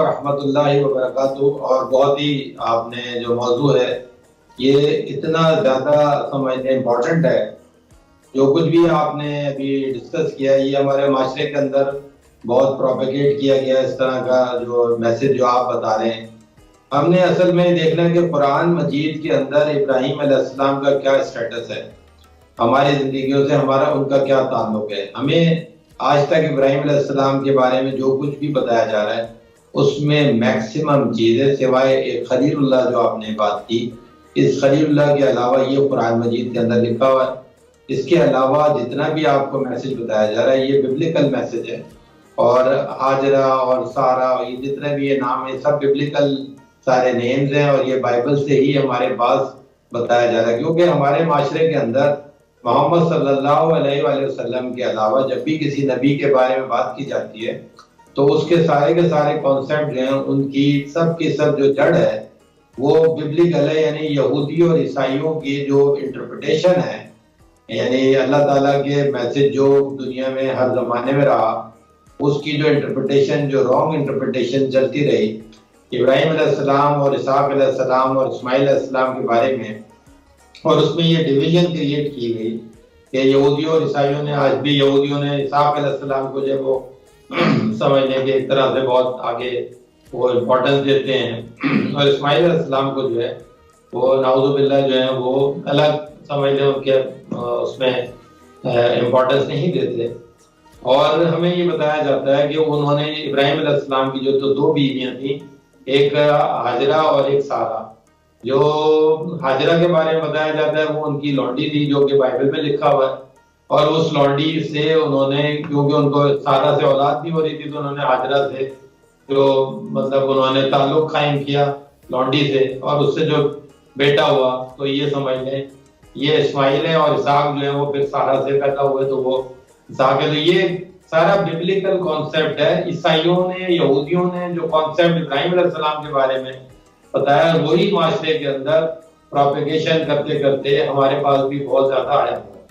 رحمۃ اللہ وبرکاتہ۔ اور بہت ہی آپ نے جو موضوع ہے یہ اتنا زیادہ سمجھنے امپورٹنٹ ہے، جو کچھ بھی آپ نے ابھی ڈسکس کیا یہ ہمارے معاشرے کے اندر بہت پروپیگیٹ کیا گیا اس طرح کا جو میسج جو آپ بتا رہے ہیں۔ ہم نے اصل میں دیکھنا ہے کہ قرآن مجید کے اندر ابراہیم علیہ السلام کا کیا اسٹیٹس ہے، ہماری زندگیوں سے ہمارا ان کا کیا تعلق ہے۔ ہمیں آج تک ابراہیم علیہ السلام کے بارے میں جو کچھ بھی بتایا جا رہا ہے اس میں میکسیمم چیزیں سوائے ایک خلیل اللہ جو آپ نے بات کی، اس خلیل اللہ کے علاوہ یہ قرآن مجید کے اندر لکھا ہوا ہے۔ اس کے علاوہ جتنا بھی آپ کو میسج بتایا جا رہا ہے یہ ببلیکل میسج ہے، اور ہاجرہ اور سارہ یہ جتنے بھی یہ نام ہیں سب ببلیکل سارے نیمز ہیں، اور یہ بائبل سے ہی ہمارے پاس بتایا جا رہا ہے، کیونکہ ہمارے معاشرے کے اندر محمد صلی اللہ علیہ وآلہ وسلم کے علاوہ جب بھی کسی نبی کے بارے میں بات کی جاتی ہے تو اس کے سارے کانسیپٹ جو ہیں ان کی سب جو جڑ ہے وہ ببلیکل ہے، یعنی یہودی اور عیسائیوں کی جو انٹرپریٹیشن ہے، یعنی اللہ تعالیٰ کے میسج جو دنیا میں ہر زمانے میں رہا اس کی جو انٹرپریٹیشن، جو رانگ انٹرپریٹیشن چلتی رہی ابراہیم علیہ السلام اور اسحاق علیہ السلام اور اسماعیل علیہ السلام کے بارے میں، اور اس میں یہ ڈویژن کریٹ کی گئی کہ یہودیوں اور عیسائیوں نے، آج بھی یہودیوں نے اسحاق علیہ السلام کو جب وہ سمجھ لیں کہ ایک طرح سے بہت آگے وہ امپورٹنس دیتے ہیں، اور اسماعیل علیہ السلام کو جو ہے وہ نعوذ باللہ جو ہے وہ الگ سمجھ لیں ان کے اس میں امپورٹنس نہیں دیتے۔ اور ہمیں یہ بتایا جاتا ہے کہ انہوں نے ابراہیم علیہ السلام کی جو تو دو بیویاں تھیں، ایک ہاجرہ اور ایک سارہ۔ جو ہاجرہ کے بارے میں بتایا جاتا ہے وہ ان کی لونڈی تھی جو کہ بائبل میں لکھا ہوا ہے، اور اس لونڈی سے انہوں نے، کیونکہ ان کو سارہ سے اولاد نہیں ہو رہی تھی تو انہوں نے ہاجرہ سے جو مطلب انہوں نے تعلق قائم کیا لونڈی سے، اور اس سے جو بیٹا ہوا تو یہ سمجھ لیں یہ اسماعیل ہے، اور اسحاق جو ہے وہ پھر سارہ سے پیدا ہوئے تو وہ اسحاق ہے۔ تو یہ سارا ببلیکل کانسیپٹ ہے۔ عیسائیوں نے، یہودیوں نے جو کانسیپٹ ابراہیم علیہ السلام کے بارے میں بتایا وہی معاشرے کے اندر پروپیگیشن کرتے کرتے ہمارے پاس بھی بہت زیادہ آیا ہوا ہے۔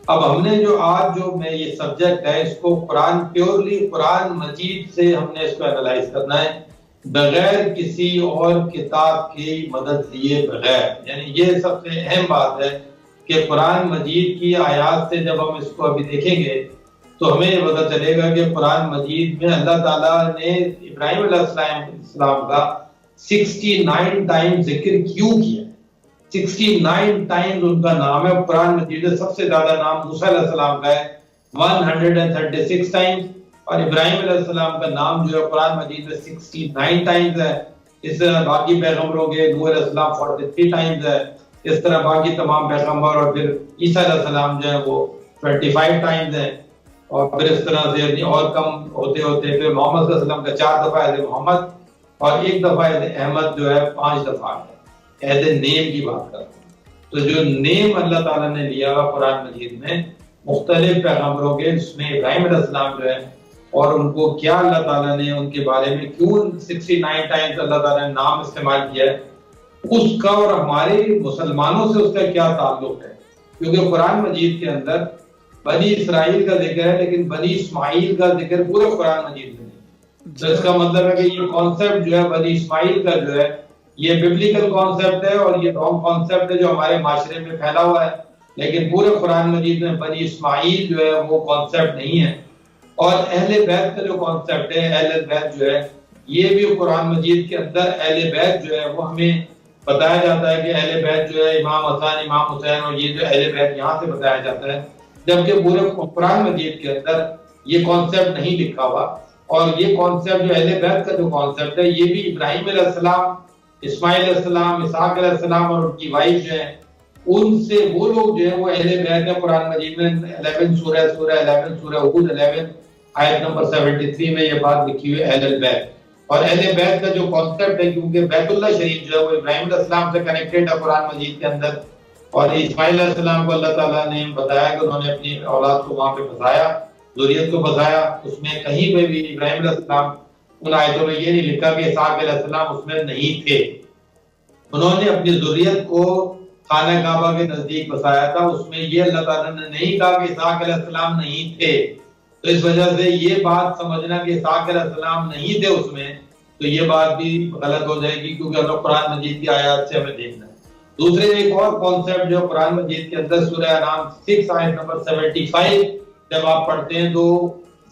اب ہم نے جو آج جو میں یہ سبجیکٹ ہے اس کو پیورلی قرآن مجید سے ہم نے اس کو انالائز کرنا ہے، بغیر کسی اور کتاب کی مدد لیے بغیر۔ یعنی یہ سب سے اہم بات ہے کہ قرآن مجید کی آیات سے جب ہم اس کو ابھی دیکھیں گے تو ہمیں یہ پتہ چلے گا کہ قرآن مجید میں اللہ تعالیٰ نے ابراہیم علیہ السلام کا 69 ٹائم ذکر کیوں کیا۔ 69 ٹائمز ان کا نام ہے قرآن مجید میں۔ سب سے زیادہ نام موسیٰ علیہ السلام کا ہے 136 ٹائمز، اور ابراہیم علیہ السلام کا نام جو ہے قرآن مجید میں 69 ٹائمز ہے۔ اس طرح باقی پیغمبروں کے نوح علیہ السلام 43 ٹائمز ہے، اس طرح باقی تمام پیغمبر اور پھر عیسیٰ علیہ السلام جو ہے وہ 25 ٹائمز ہیں، اور پھر اس طرح سے اور کم ہوتے ہوتے پھر محمد صلی اللہ علیہ وسلم کا 4 دفعہ ایز محمد، اور 1 دفعہ ایز احمد جو ہے 5 دفعہ ہے۔ ایز اے نیم کی بات کرتا ہوں تو جو نیم اللہ تعالیٰ نے لیا ہوا قرآن مجید میں مختلف پیغمبروں کے، اس میں ابراہیم علیہ السلام جو ہے، اور ان کو کیا اللہ تعالیٰ نے ان کے بارے میں کیوں 69 ٹائمز اللہ تعالیٰ نے نام استعمال کیا ہے، اس کا اور ہمارے مسلمانوں سے اس کا کیا تعلق ہے۔ کیونکہ قرآن مجید کے اندر بنی اسرائیل کا ذکر ہے لیکن بنی اسماعیل کا ذکر پورے قرآن مجید میں نہیں۔ تو اس کا مطلب ہے کہ یہ کانسیپٹ جو ہے بنی اسماعیل کا جو ہے یہ ببلیکل کانسیپٹ ہے، اور یہ رانگ کانسیپٹ ہے جو ہمارے معاشرے میں پھیلا ہوا ہے، لیکن پورے قرآن مجید میں بنی اسماعیل جو ہے وہ کانسیپٹ نہیں ہے۔ اور اہل بیت کا جو کانسیپٹ ہے، اہل بیت جو ہے یہ بھی قرآن مجید کے اندر اہل بیت جو ہے وہ ہمیں بتایا جاتا ہے کہ اہل بیت جو ہے امام حسن، امام حسین، اور یہ جو اہل بیت یہاں سے بتایا جاتا ہے، جبکہ پورے قرآن مجید کے اندر یہ کانسیپٹ نہیں لکھا ہوا۔ اور یہ کانسیپٹ جو اہل بیت کا جو کانسیپٹ ہے یہ بھی ابراہیم علیہ السلام، اسماعیل علیہ السلام، اسحاق علیہ السلام اور ان کی وائف جو ہیں ان سے وہ لوگ جو ہیں وہ اہل بیت ہیں۔ قرآن مجید میں 11 سورہ 11 سورہ ہود 11 آیت نمبر 73 میں یہ بات لکھی ہوئی ہے اہل بیت۔ اور اہل بیت کا جو کانسیپٹ ہے، کیونکہ بیت اللہ شریف جو ہے وہ ابراہیم علیہ السلام سے کنیکٹڈ ہے قرآن مجید کے اندر، اور اسماعیل علیہ السلام کو اللہ تعالیٰ نے بتایا کہ انہوں نے اپنی اولاد کو وہاں پہ بسایا، ذریت کو بسایا۔ اس میں کہیں پہ بھی ابراہیم علیہ السلام ان آیتوں میں یہ نہیں لکھا کہ اسحاق علیہ السلام اس میں نہیں تھے۔ انہوں نے اپنی ذریت کو خانہ کعبہ کے نزدیک بسایا تھا، اس میں یہ اللہ تعالیٰ نے نہیں کہا کہ اسحاق علیہ السلام نہیں تھے، تو اس وجہ سے یہ بات سمجھنا کہ اسحاق علیہ السلام نہیں تھے اس میں، تو یہ بات بھی غلط ہو جائے گی، کیونکہ ہمیں قرآن مجید کی آیات سے ہمیں دیکھنا ہے۔ دوسرے ایک اور کانسیپٹ جو قرآن مجید کے اندر سورہ انعام 6 آیت نمبر 75 جب آپ پڑھتے ہیں تو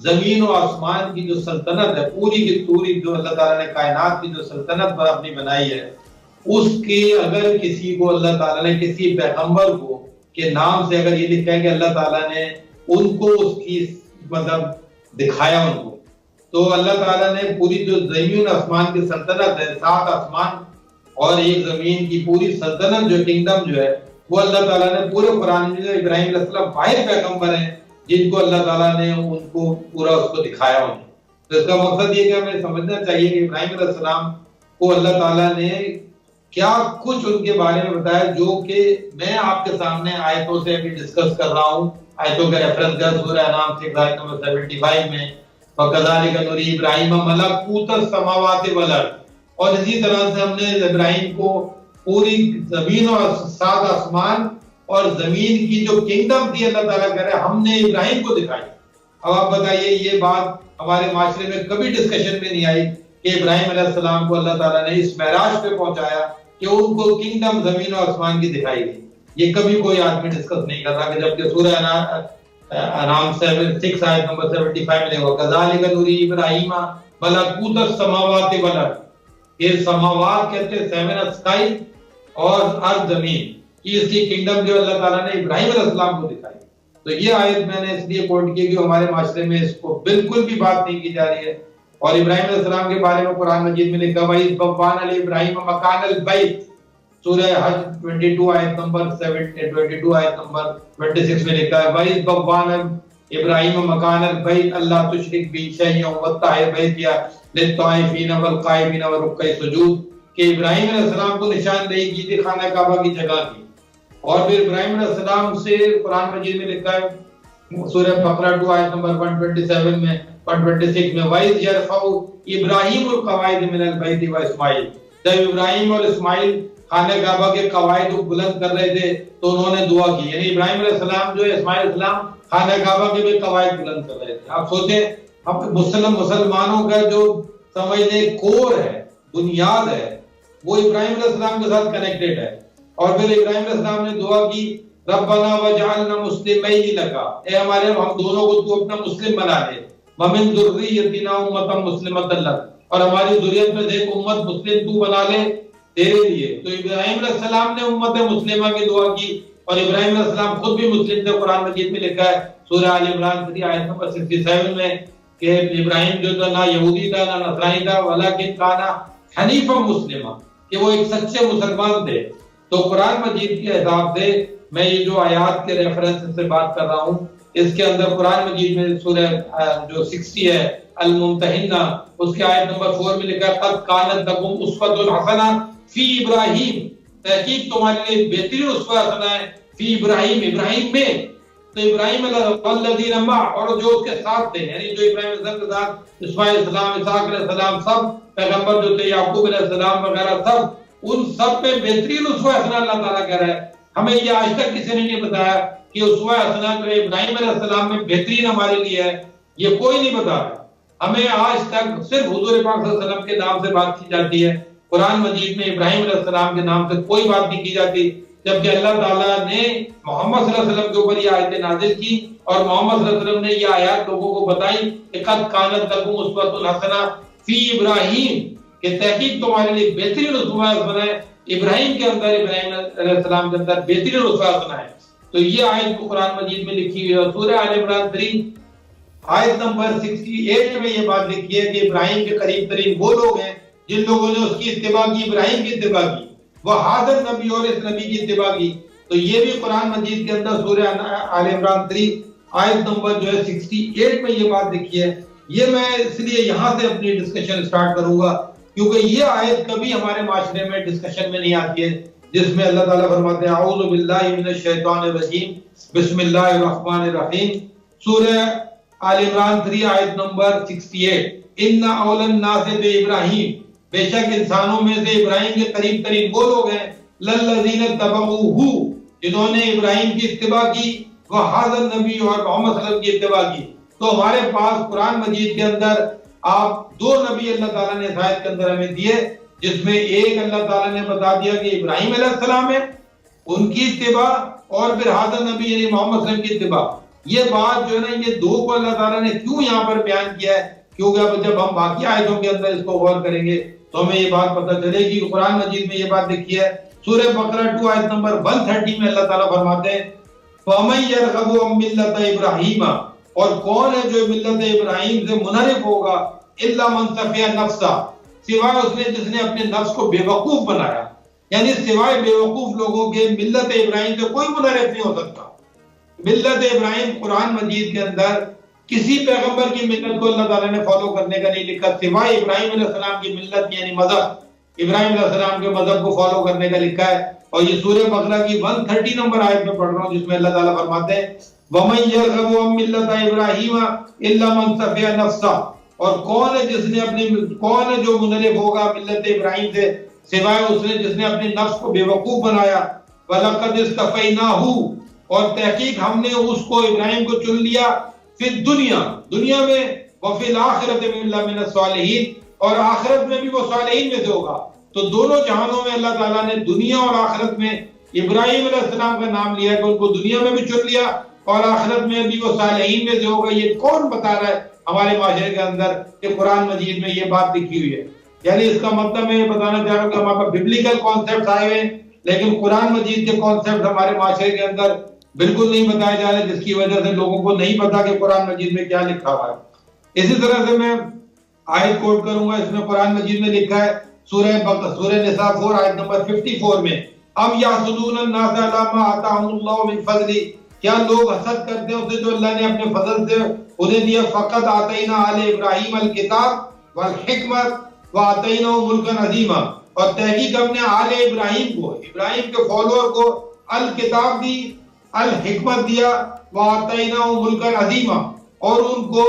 زمین و آسمان کی جو سلطنت ہے پوری کی پوری، جو اللہ تعالیٰ نے کائنات کی جو سلطنت پر اپنی بنائی ہے، اس کے اگر کسی کو اللہ تعالیٰ نے کسی پیغمبر کو کے نام سے اگر یہ لکھا ہے کہ اللہ تعالیٰ نے ان کو اس کی مطلب دکھایا ان کو، تو اللہ تعالیٰ نے پوری جو زمین آسمان کی سلطنت ہے، 7 آسمان اور ایک زمین کی پوری سلطنت جو کنگڈم جو ہے، وہ اللہ تعالیٰ نے پورے قرآن میں، ابراہیم علیہ السلام واحد پیغمبر ہیں جن کو اللہ تعالیٰ نے ان کو پورا اس کو دکھایا انہیں۔ تو اس کا مقصد یہ کہ ہمیں سمجھنا چاہیے کہ ابراہیم علیہ السلام کو اللہ تعالیٰ نے کیا کچھ ان کے بارے میں بتایا، جو کہ میں آپ کے سامنے آیتوں سے ابھی ڈسکس کر رہا ہوں، آیتوں کا ریفرنس کر سورہ انعام 6 آیت نمبر 75 میں، وَكَذَلِكَ نُرِي إِبْرَاهِيمَ مَلَكُوتَ السَّمَاوَاتِ وَالْأَرْضِ، اور اسی طرح سے ہم نے ابراہیم کو پوری زمین اور 7 آسمان اور زمین کی جو کنگڈم تھی اللہ تعالیٰ کہہ رہے ہم نے ابراہیم کو دکھائی۔ اب آپ بتائیے یہ بات ہمارے معاشرے میں کبھی ڈسکشن میں نہیں آئی کہ ابراہیم علیہ السلام کو اللہ تعالیٰ نے اس معراج پہ پہنچایا کہ ان کو کنگڈم زمین و آسمان کی دکھائی گئی، یہ کبھی کوئی آدمی ڈسکس نہیں کر رہا، کہ جبکہ سورہ انعام 6 آیت نمبر 75 میں دیکھو کذالک نوری ابراہیم ملکوت السماوات والارض، یہ سماوات کہتے ہیں 7 اسکائی اور ارض زمین کی، اس کی کنگڈم جو اللہ تعالیٰ نے ابراہیم علیہ السلام کو دکھائی۔ تو یہ آیت میں نے اس لیے کوٹ کی کہ ہمارے معاشرے میں اس کو بالکل بھی بات نہیں کی جا رہی ہے، اور ابراہیم علیہ السلام کے بارے میں قرآن مجید میں لکھا وَإِذْ بَوَّأْنَا لِإِبْرَاهِيمَ مَكَانَ الْبَيْتِ، سورہ حج 22 آیت نمبر 22 آیت نمبر 26 میں لکھا ہے وَإِذْ بَوَّأْنَا لِإِبْرَاهِيمَ مَكَانَ الْبَيْتِ أَلَّا تُشْرِكْ بِي شَيْئًا وَاطَّهِرْ بَيْتِيَ لِلطَّائِفِينَ وَالْقَائِمِينَ وَالرُّكَّعِ السُّجُودِ، کہ ابراہیم علیہ السلام کو نشاندہی کی تھی خانہ کعبہ کی جگہ کی، اور پھر ابراہیم علیہ السلام سے قرآن مجید میں لکھا ہے سورہ بقرہ 2 آیت نمبر 127 میں 126 میں وَإِذْ يَرْفَعُ إِبْرَاهِيمُ الْقَوَاعِدَ مِنَ الْبَيْتِ وَإِسْمَاعِيلُ، جب ابراہیم اور اسماعیل خانہ کعبہ کے قواعد کو بلند کر رہے تھے تو انہوں نے دعا کی، یعنی ابراہیم علیہ السلام جو ہے اسماعیل علیہ السلام خانہ کعبہ کے بھی قواعد بلند کر رہے تھے۔ آپ سوچیں اب مسلمانوں کا جو سمجھنے کور ہے، بنیاد ہے، وہ ابراہیم علیہ السلام کے ساتھ کنیکٹڈ ہے، اور پھر ابراہیم علیہ السلام نے دعا کی ربنا وجعلنا مسلمین لک، اے ہمارے ہم دونوں کو تو اپنا مسلم بنا دے، ومن ذریتنا امۃ مسلمۃ لک، اور ہماری ذریت میں سے ایک امت مسلم تو بنا لے تیرے لیے۔ تو ابراہیم علیہ السلام نے امت مسلمہ کی دعا کی، اور ابراہیم علیہ السلام خود بھی مسلم تھے۔ قرآن مجید میں لکھا ہے سورہ آل عمران 3 آیت نمبر 67 میں کہ ابراہیم جو تھا نہ یہودی تھا نہ نصرانی تھا، ولکن کان حنیفا مسلما، کہ وہ ایک سچے مسلمان تھے۔ تو قرآن مجید کے حساب سے میں یہ جو آیات کے ریفرنس سے بات کر رہا ہوں، اس کے اندر قرآن مجید میں سورہ جو 60 ہے الممتحنہ، اس کے آیت نمبر 4 میں لکھا ہے قد کانت لکم اسوۃ حسنہ فی ابراہیم، تحقیق تمہارے لیے بہترین اسوہ حسنہ ہے فی ابراہیم، ابراہیم میں۔ تو ابراہیم والذین معہ، اور جو اس کے ساتھ تھے، یعنی جو ابراہیم علیہ السلام کے ساتھ اسماعیل علیہ السلام، اسحاق علیہ السلام، سب پیغمبر جو تھے، یعقوب علیہ السلام وغیرہ، سب ان سب پہ بہترین اسوہ حسنہ اللہ تعالیٰ کہہ رہا ہے۔ ہمیں یہ آج تک کسی نے نہیں بتایا کہ اسوہ حسنہ جو ابراہیم علیہ السلام میں بہترین ہمارے لیے ہے، یہ کوئی نہیں بتا رہا۔ ہمیں آج تک صرف حضور پاک صلی اللہ علیہ وسلم کے نام سے بات کی جاتی ہے، قرآن مجید میں ابراہیم علیہ السلام کے نام سے کوئی بات نہیں کی جاتی، جبکہ اللہ تعالیٰ نے محمد صلی اللہ علیہ وسلم کے اوپر یہ آیتیں نازل کی، اور محمد صلی اللہ علیہ وسلم نے یہ آیات لوگوں کو بتائی کہ قد کانت لکم اسوۃ حسنہ فی ابراہیم، کہ تحقیق تمہارے لیے بہترین اسوہ حسنہ ہے ابراہیم کے اندر، ابراہیم علیہ السلام کے اندر بہترین اسوہ حسنہ ہے۔ تو یہ آیت کو قرآن مجید میں لکھی ہوئی ہے۔ سورہ آل عمران 3 آیت نمبر 68 میں یہ بات لکھی ہے کہ ابراہیم کے قریب ترین وہ لوگ ہیں جن لوگوں نے اس کی اتباع کی، ابراہیم کی اتباع کی، وہ حاضر نبی اور اس نبی کی اتباع کی۔ تو یہ بھی قرآن مجید کے اندر سورہ آل عمران 3 آیت نمبر جو ہے 68 میں یہ بات لکھی ہے۔ یہ میں اس لیے یہاں سے اپنی ڈسکشن سٹارٹ کروں گا کیونکہ یہ آیت کبھی ہمارے معاشرے میں ڈسکشن میں نہیں آتی ہے، جس میں اللہ تعالیٰ فرماتے ہیں اعوذ باللہ من الشیطان الرجیم بسم اللہ الرحمن الرحیم، سورہ آل عمران 3 آیت نمبر 68، ان اول الناس بابراہیم، بے شک انسانوں میں سے ابراہیم کے قریب ترین وہ لوگ ہیں للذین اتبعوہ، جنہوں نے ابراہیم کی اتباع کی، وہذا النبی، اور محمد صلی اللہ علیہ وسلم کی اتباع کی، تو ہمارے پاس قرآن مجید کے اندر آپ دو نبی اللہ تعالیٰ نے اس آیت کے اندر ہمیں دیے، جس میں ایک اللہ تعالیٰ نے بتا دیا کہ ابراہیم علیہ السلام ہے، ان کی اتباع، اور پھر حاضر نبی یعنی محمد صلی اللہ علیہ وسلم کی اتباع۔ یہ بات جو ہے نا، یہ دو کو اللہ تعالیٰ نے کیوں یہاں پر بیان کیا ہے؟ کیونکہ اب جب ہم باقی آیتوں کے اندر اس کو غور کریں گے تو ہمیں یہ بات پتہ چلے گی۔ قرآن مجید میں یہ بات لکھی ہے، سورہ بقرہ 2 آیت نمبر 130 میں اللہ تعالیٰ فرماتے ہیں فَمَن يَرْغَبُ عَن مِّلَّةِ إِبْرَاهِيمَ، اور کون ہے جو ملت ابراہیم سے منحرف ہوگا، إِلَّا مَن سَفِهَ نَفْسَهُ، سوائے اس نے جس نے اپنے نفس کو بے وقوف بنایا، یعنی سوائے بے وقوف لوگوں کے ملت ابراہیم سے کوئی منحرف نہیں ہو سکتا۔ ملت ابراہیم قرآن مجید کے اندر کسی پیغمبر کی ملت کو اللہ تعالیٰ نے فالو کرنے کا نہیں لکھا، سوائے ابراہیم علیہ السلام کی ملت یعنی مذہب، ابراہیم علیہ السلام کے مذہب کو فالو کرنے کا لکھا ہے۔ اور یہ سورہ بقرہ کی 130 نمبر آیت میں پڑھ رہا ہوں، جس میں اللہ تعالیٰ فرماتے ہیں وَمَن يَرْغَبُ عَن مِّلَّةِ إِبْرَاهِيمَ إِلَّا مَن سَفِهَ نَفْسَهُ، اور کون ہے جو منحرف ہوگا ملت ابراہیم سے، سوائے اس نے جس نے اپنے نفس کو بے وقوف بنایا۔ وَلَقَدِ اصْطَفَيْنَاهُ، اور تحقیق ہم نے اس کو ابراہیم کو چن لیا، فی الدنیا، دنیا میں، وفی الآخرۃ مِنَ الصَّالِحِینَ، اور آخرت میں بھی وہ صالحین میں سے ہوگا۔ تو دونوں جہانوں میں اللہ تعالیٰ نے دنیا اور آخرت میں ابراہیم علیہ السلام کا نام لیا کہ ان کو دنیا میں بھی چن لیا اور آخرت میں بھی وہ صالحین میں سے ہوگا۔ یہ کون بتا رہا ہے ہمارے معاشرے کے اندر کہ قرآن مجید میں یہ بات لکھی ہوئی ہے؟ یعنی اس کا مطلب میں یہ بتانا چاہ رہا ہوں کہ ہمارے پاس ببلیکل کانسیپٹس آئے ہوئے ہیں، لیکن قرآن مجید کے کانسیپٹ ہمارے معاشرے کے اندر بالکل نہیں بتائے جا رہے، جس کی وجہ سے لوگوں کو نہیں پتا کہ قرآن مجید میں کیا لکھا ہوا ہے۔ اسی طرح سے میں آیت کوٹ کروں گا، اس میں قرآن مجید میں لکھا ہے سورہ نساء 4 آیت نمبر 54 میں ام یحسدون الناس علی ما آتاہم اللہ من فضل، کیا لوگ حسد کرتے ہیں اسے جو اللہ نے اپنے فضل سے انہیں دیا۔ فقط آتینا آل ابراہیم الکتاب والحکمت وآتیناہم ملکا عظیما، اور تحقیق ہم نے آل ابراہیم کو، ابراہیم کے فالوور کو الکتاب دی، الحکمت دیا، وآتیناہم ملکا عظیما، اور ان کو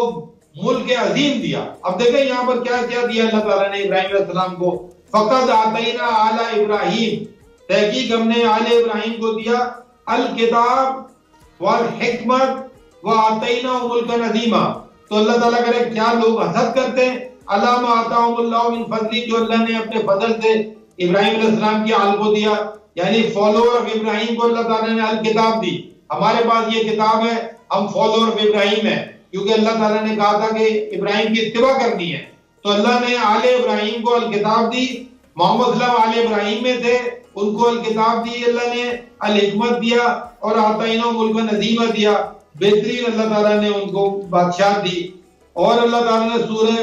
ملک عظیم دیا۔ اب دیکھیں یہاں پر کیا کیا دیا اللہ تعالیٰ نے ابراہیم علیہ السلام کو، فقط آتینا آل ابراہیم، تحقیق ہم نے آل ابراہیم کو دیا الکتاب والحکمت وآتیناہم ملکا عظیما۔ تو اللہ تعالیٰ کہہ رہے کیا لوگ حسد کرتے ہیں علی ما آتاہم اللہ من فضل، جو اللہ نے اپنے فضل سے ابراہیم علیہ السلام کی آل کو دیا، یعنی فالوور آف ابراہیم کو اللہ تعالیٰ نے الکتاب دی۔ ہمارے پاس یہ کتاب ہے، ہم فالوور آف ابراہیم ہیں، کیونکہ اللہ تعالیٰ نے کہا تھا کہ ابراہیم کی اتباع کرنی ہے، تو اللہ نے آل ابراہیم کو الکتاب دی۔ محمد صلی اللہ علیہ ابراہیم میں تھے، ان کو الکتاب دی اللہ نے، الحکمت دیا، اور آتیناہم ملکا عظیما دیا، بہترین اللہ تعالیٰ نے ان کو بادشاہ دی۔ اور اللہ تعالیٰ نے سورہ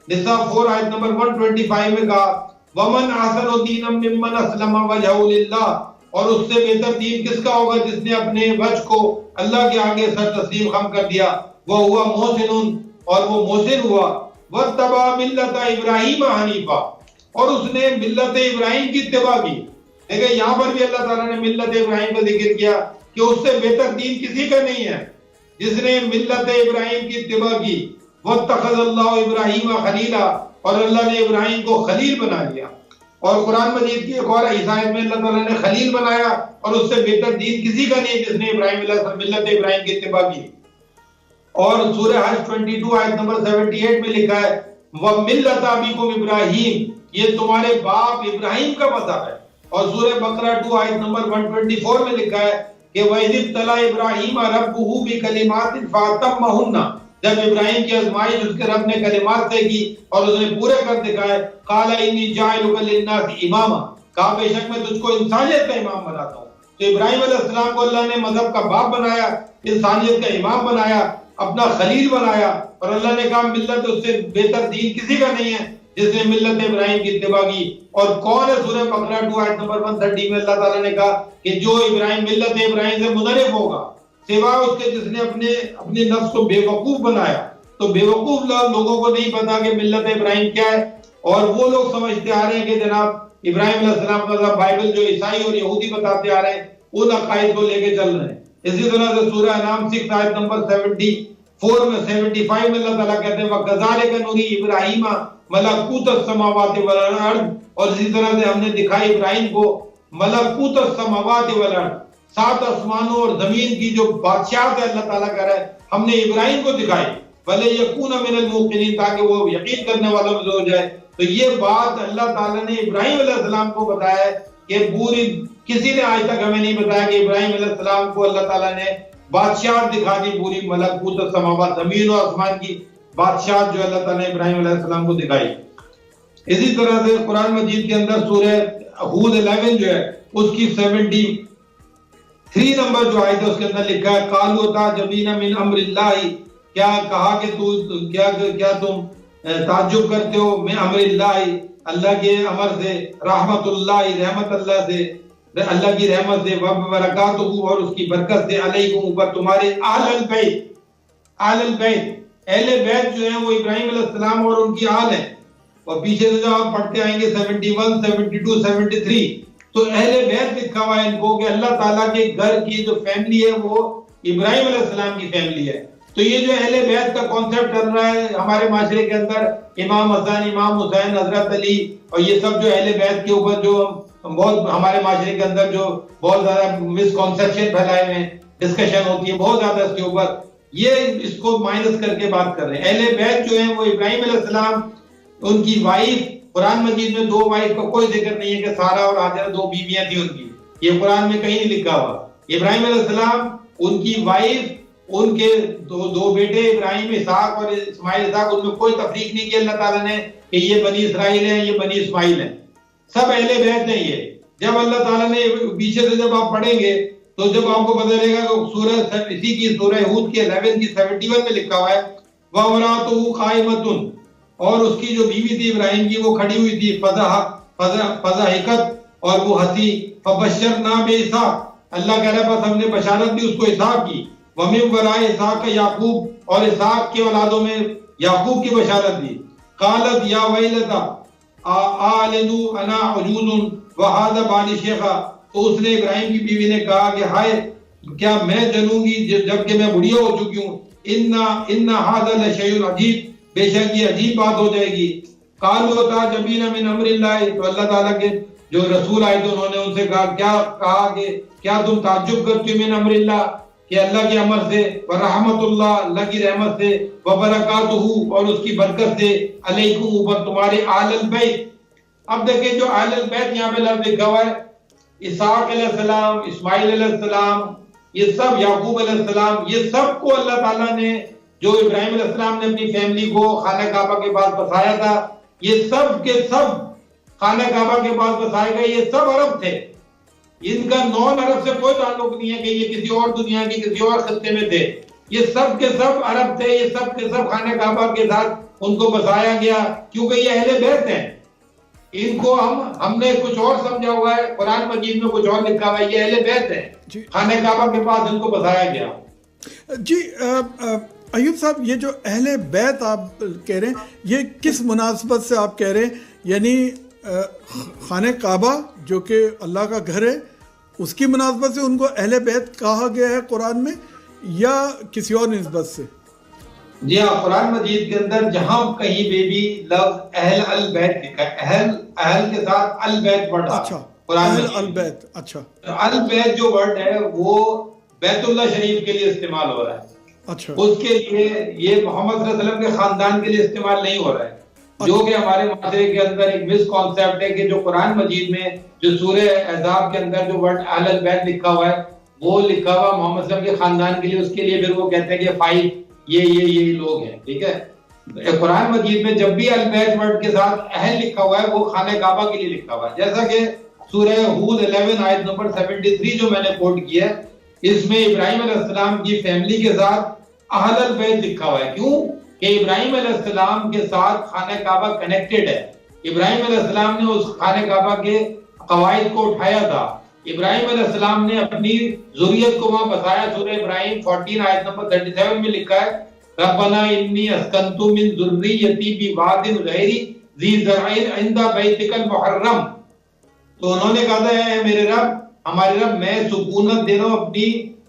نساء 4 آیت نمبر 125 میں کہا وَمَنْ أَحْسَنُ دِينًا مِّمَّنْ أَسْلَمَ وَجْهَهُ لِلَّهِ، اور اس سے بہتر دین کس کا ہوگا جس نے اپنے وجہ کو اللہ کے آگے سر تسلیم خم کر دیا، وَهُوَ مُحْسِنٌ، اور وہ محسن ہوا، وَاتَّبَعَ مِلَّةَ إِبْرَاهِيمَ حَنِيفًا، اور اس نے ملت ابراہیم کی اتباع کی۔ دیکھیں یہاں پر بھی اللہ تعالیٰ نے ملت ابراہیم کا ذکر کیا کہ اس سے بہتر دین کسی کا نہیں ہے، جس نے ملت ابراہیم کی اتباع کی۔ وَاتَّخَذَ اللَّهُ إِبْرَاهِيمَ خَلِيلًا، اور اللہ نے ابراہیم کو خلیل بنا لیا۔ اور قرآن مجید کی ایک اور آیت میں اللہ تعالیٰ نے خلیل بنایا، اور اس سے بہتر دین کسی کا نہیں جس نے ملت ابراہیم کی اتباع کی۔ اور سورہ حج 22 آیت نمبر 78 میں لکھا ہے وَمِلَّةَ أَبِيكُمْ إِبْرَاهِيمَ، یہ تمہارے باپ ابراہیم کا مذہب ہے۔ اور سورہ بقرہ 2 آیت نمبر 124 میں لکھا ہے کہ وَإِذِ ابْتَلَىٰ إِبْرَاهِيمَ رَبُّهُ بِكَلِمَاتٍ فَأَتَمَّهُنَّ، جب ابراہیم کی آزمائش اس کے رب نے کلمات سے کی اور اس نے پورے کر دکھائے، قَالَ إِنِّي جَاعِلُكَ لِلنَّاسِ إِمَامًا، کہا بے شک میں تجھ کو انسانیت کا امام بناتا ہوں۔ تو ابراہیم علیہ السلام کو اللہ نے مذہب کا باپ بنایا، انسانیت کا امام بنایا، اپنا خلیل بنایا، اور اللہ نے کہا ملت اس سے بہتر دین کسی کا نہیں ہے جس نے ملت ابراہیم کی اتباع کی۔ اور کون ہے سورہ بقرہ 2 آیت نمبر 130 میں اللہ تعالیٰ نے کہا کہ جو ملت ابراہیم سے منحرف ہوگا، سوائے اس کے جس نے اپنے نفس کو بے وقوف بنایا۔ تو بے وقوف لوگوں کو نہیں پتا کہ ملت ابراہیم کیا ہے، اور وہ لوگ سمجھتے آ رہے ہیں کہ جناب ابراہیم علیہ السلام کا بائبل جو عیسائی اور یہودی بتاتے آ رہے ہیں ان عقائد کو لے کے چل رہے ہیں۔ اسی طرح سے سورہ انعام 6 آیت نمبر 75 میں اللہ تعالیٰ کہتے ہیں وَكَذَلِكَ نُرِي إِبْرَاهِيمَ مَلَكُوتَ السَّمَاوَاتِ وَالْأَرْضِ، اور اسی طرح سے ہم نے دکھائی ابراہیم کو ملکوت السماوات والارض، 7 آسمانوں اور زمین کی جو بادشاہت ہے اللہ تعالیٰ کہہ رہا ہے ہم نے ابراہیم کو دکھائی۔ وَلِيَكُونَ مِنَ الْمُوقِنِينَ، تاکہ وہ یقین کرنے والوں میں سے ہو جائے. تو یہ بات اللہ تعالیٰ نے ابراہیم علیہ السلام کو بتایا ہے کہ پوری کسی نے آج تک ہمیں نہیں بتایا کہ ابراہیم علیہ السلام کو اللہ تعالیٰ نے بادشاہت دکھا دی، پوری ملکوت السماوات، زمین و آسمان کی بادشاہت جو اللہ تعالیٰ نے ابراہیم علیہ السلام کو دکھائی. اسی طرح سے قرآن مجید کے اندر سورہ ہود 11 جو ہے اس کی 73 نمبر جو آیت ہے اس کے اندر لکھا ہے قالوا تعجبین من امر اللہ، کیا کہا کہ کیا تم تعجب کرتے ہو من امر اللہ، اللہ کے امر سے، رحمت اللہ، رحمت اللہ سے، اللہ کی رحمت سے، وبرکاتہ، اور اس کی برکت سے، علیکم، اوپر تمہارے، اہل البیت، اہل البیت، اہل بیت جو ہیں وہ ابراہیم علیہ السلام اور ان کی آل ہیں. اور پیچھے سے جب آپ پڑھتے آئیں گے 71 72 73 تو اہل بیت لکھا ہوا ہے ان کو کہ اللہ تعالیٰ کے گھر کی جو فیملی ہے وہ ابراہیم علیہ السلام کی فیملی ہے. تو یہ جو اہل بیت کا کانسیپٹ چل رہا ہے ہمارے معاشرے کے اندر، امام حسن، امام حسین، حضرت علی، اور یہ سب جو اہل بیت کے اوپر جو بہت ہمارے معاشرے کے اندر جو بہت زیادہ مسکنسیپشن پھیلائے ہوئے ہیں، ڈسکشن ہوتی ہے بہت زیادہ اس کے اوپر، یہ اس کو مائنس کر کے بات کر رہے ہیں. اہل بیت جو ہیں وہ ابراہیم علیہ السلام، ان کی وائف، قرآن مجید میں 2 وائف کا کوئی ذکر نہیں ہے کہ سارہ اور ہاجرہ 2 بیویاں تھیں ان کی، یہ قرآن میں کہیں نہیں لکھا ہوا. ابراہیم علیہ السلام، ان کی وائف، ان کے دو بیٹے ابراہیم، اسحاق اور اسماعیل، اسحاق، ان میں کوئی تفریق نہیں کی اللہ تعالیٰ نے کہ یہ بنی اسرائیل ہیں، یہ بنی اسماعیل ہیں، سب اہل بیت ہیں. یہ جب اللہ تعالیٰ نے پیچھے سے جب آپ پڑھیں گے تو جب آپ کو پتہ چلے گا کہ سورہ اسی کی سورہ ہود کے 11 کی 71 میں لکھا ہوا ہے وَامْرَأَتُهُ قَائِمَةٌ، اور اس کی جو بیوی تھی ابراہیم کی وہ کھڑی ہوئی تھی، فضحکت، اور وہ ہنسی، فبشرنا بِإِسحاق، اللہ کہہ رہا ہے بس ہم نے بشارت دی اس کو اسحاق کی، وَمِن وَرَاءِ إِسْحَاقَ یعقوب، اور اسحاق کے اولادوں میں یعقوب کی بشارت دی. قالت یا ویلتا آلد انا عجوز وہذا بانی شیخا، تو اس نے ابراہیم کی بیوی نے کہا کہ ہائے کیا میں جنوں گی جبکہ میں بڑھیا ہو چکی ہوں، ان ھذا لشیء عجیب، بے شک یہ عجیب بات ہو جائے گی. قالوا تعجبین من امر اللہ، تو اللہ تعالیٰ کے جو رسول آئے تھے انہوں نے ان سے کہا کہ کیا تم تعجب کرتے ہو من امر اللہ، کہ اللہ کے امر سے، ورحمت اللہ، اللہ کی رحمت سے، وبرکاتہ، اور اس کی برکت سے، علیکم، اوپر تمہارے، آل البیت. اب دیکھیں جو آل البیت یہاں پہ لفظ لکھا ہوا ہے، اسحاق علیہ السلام، اسماعیل علیہ السلام، یہ سب، یعقوب علیہ السلام، یہ سب کو اللہ تعالیٰ نے، جو ابراہیم علیہ السلام نے اپنی فیملی کو خانہ کعبہ کے پاس بسایا تھا، یہ سب کے سب خانہ کعبہ کے پاس بسائے گئے، یہ سب عرب تھے، ان کا نون عرب سے کوئی تعلق نہیں ہے کہ یہ کسی اور دنیا کی کسی اور خطے میں تھے، یہ سب کے سب عرب تھے، یہ سب کے سب خانہ کعبہ کے ساتھ ان کو بسایا گیا، کیونکہ یہ اہل بیت ہیں. ان کو ہم نے کچھ اور سمجھا ہوا ہے، قرآن مجید میں کچھ اور لکھا ہوا ہے، یہ اہل بیت ہیں، خانہ کعبہ کے پاس ان کو بسایا گیا. جی ایوب صاحب، یہ جو اہل بیت آپ کہہ رہے ہیں، یہ کس مناسبت سے آپ کہہ رہے ہیں؟ یعنی خانہ کعبہ جو کہ اللہ کا گھر ہے اس کی مناسبت سے ان کو اہل بیت کہا گیا ہے قرآن میں، یا کسی اور نسبت سے؟ جی ہاں، قرآن مجید کے اندر جہاں کہیں پہ بھی لفظ اہل البیت لکھا ہے، اہل کے ساتھ البیت ورڈ آ اچھا، قرآن اہل البیت، اچھا، البیت جو ورڈ ہے وہ بیت اللہ شریف کے لیے استعمال ہو رہا ہے، اچھا، اس کے لیے یہ محمد صلی اللہ علیہ وسلم کے خاندان کے لیے استعمال نہیں ہو رہا ہے، جو کہ ہمارے معاشرے کے اندر ایک مس کانسیپٹ ہے کہ جو قرآن مجید میں جو سورہ احزاب کے اندر جو ورڈ اہل البیت لکھا ہوا ہے وہ لکھا ہوا محمد صلی اللہ علیہ وسلم کے خاندان کے لیے، اس کے لیے پھر وہ کہتے ہیں کہ 5 یہ لوگ ہیں، ٹھیک ہے. قرآن مجید میں جب بھی البیت ورڈ کے ساتھ اہل لکھا ہوا ہے وہ خانہ کعبہ کے لیے لکھا ہوا ہے، جیسا کہ سورہ ہود 11 آیت نمبر 73 جو میں نے کوٹ کیا ہے، اس میں ابراہیم علیہ السلام کی فیملی کے ساتھ اہل البیت لکھا ہوا ہے. کیوں کہ ابراہیم علیہ السلام کے ساتھ خانہ کعبہ کنیکٹڈ ہے، ابراہیم علیہ السلام نے اس خانہ کعبہ کے قواعد کو اٹھایا تھا، ابراہیم علیہ السلام نے اپنی ذریت کو وہاں بسایا. سورہ ابراہیم 14 آیت نمبر 37 میں لکھا ہے ربنا انی اسکنت من ذریتی بواد غیر ذی زرع عند بیتک المحرم. تو انہوں نے کہا تھا اے میرے رب، ہمارے رب، میں سکونت دے رہا ہوں اپنی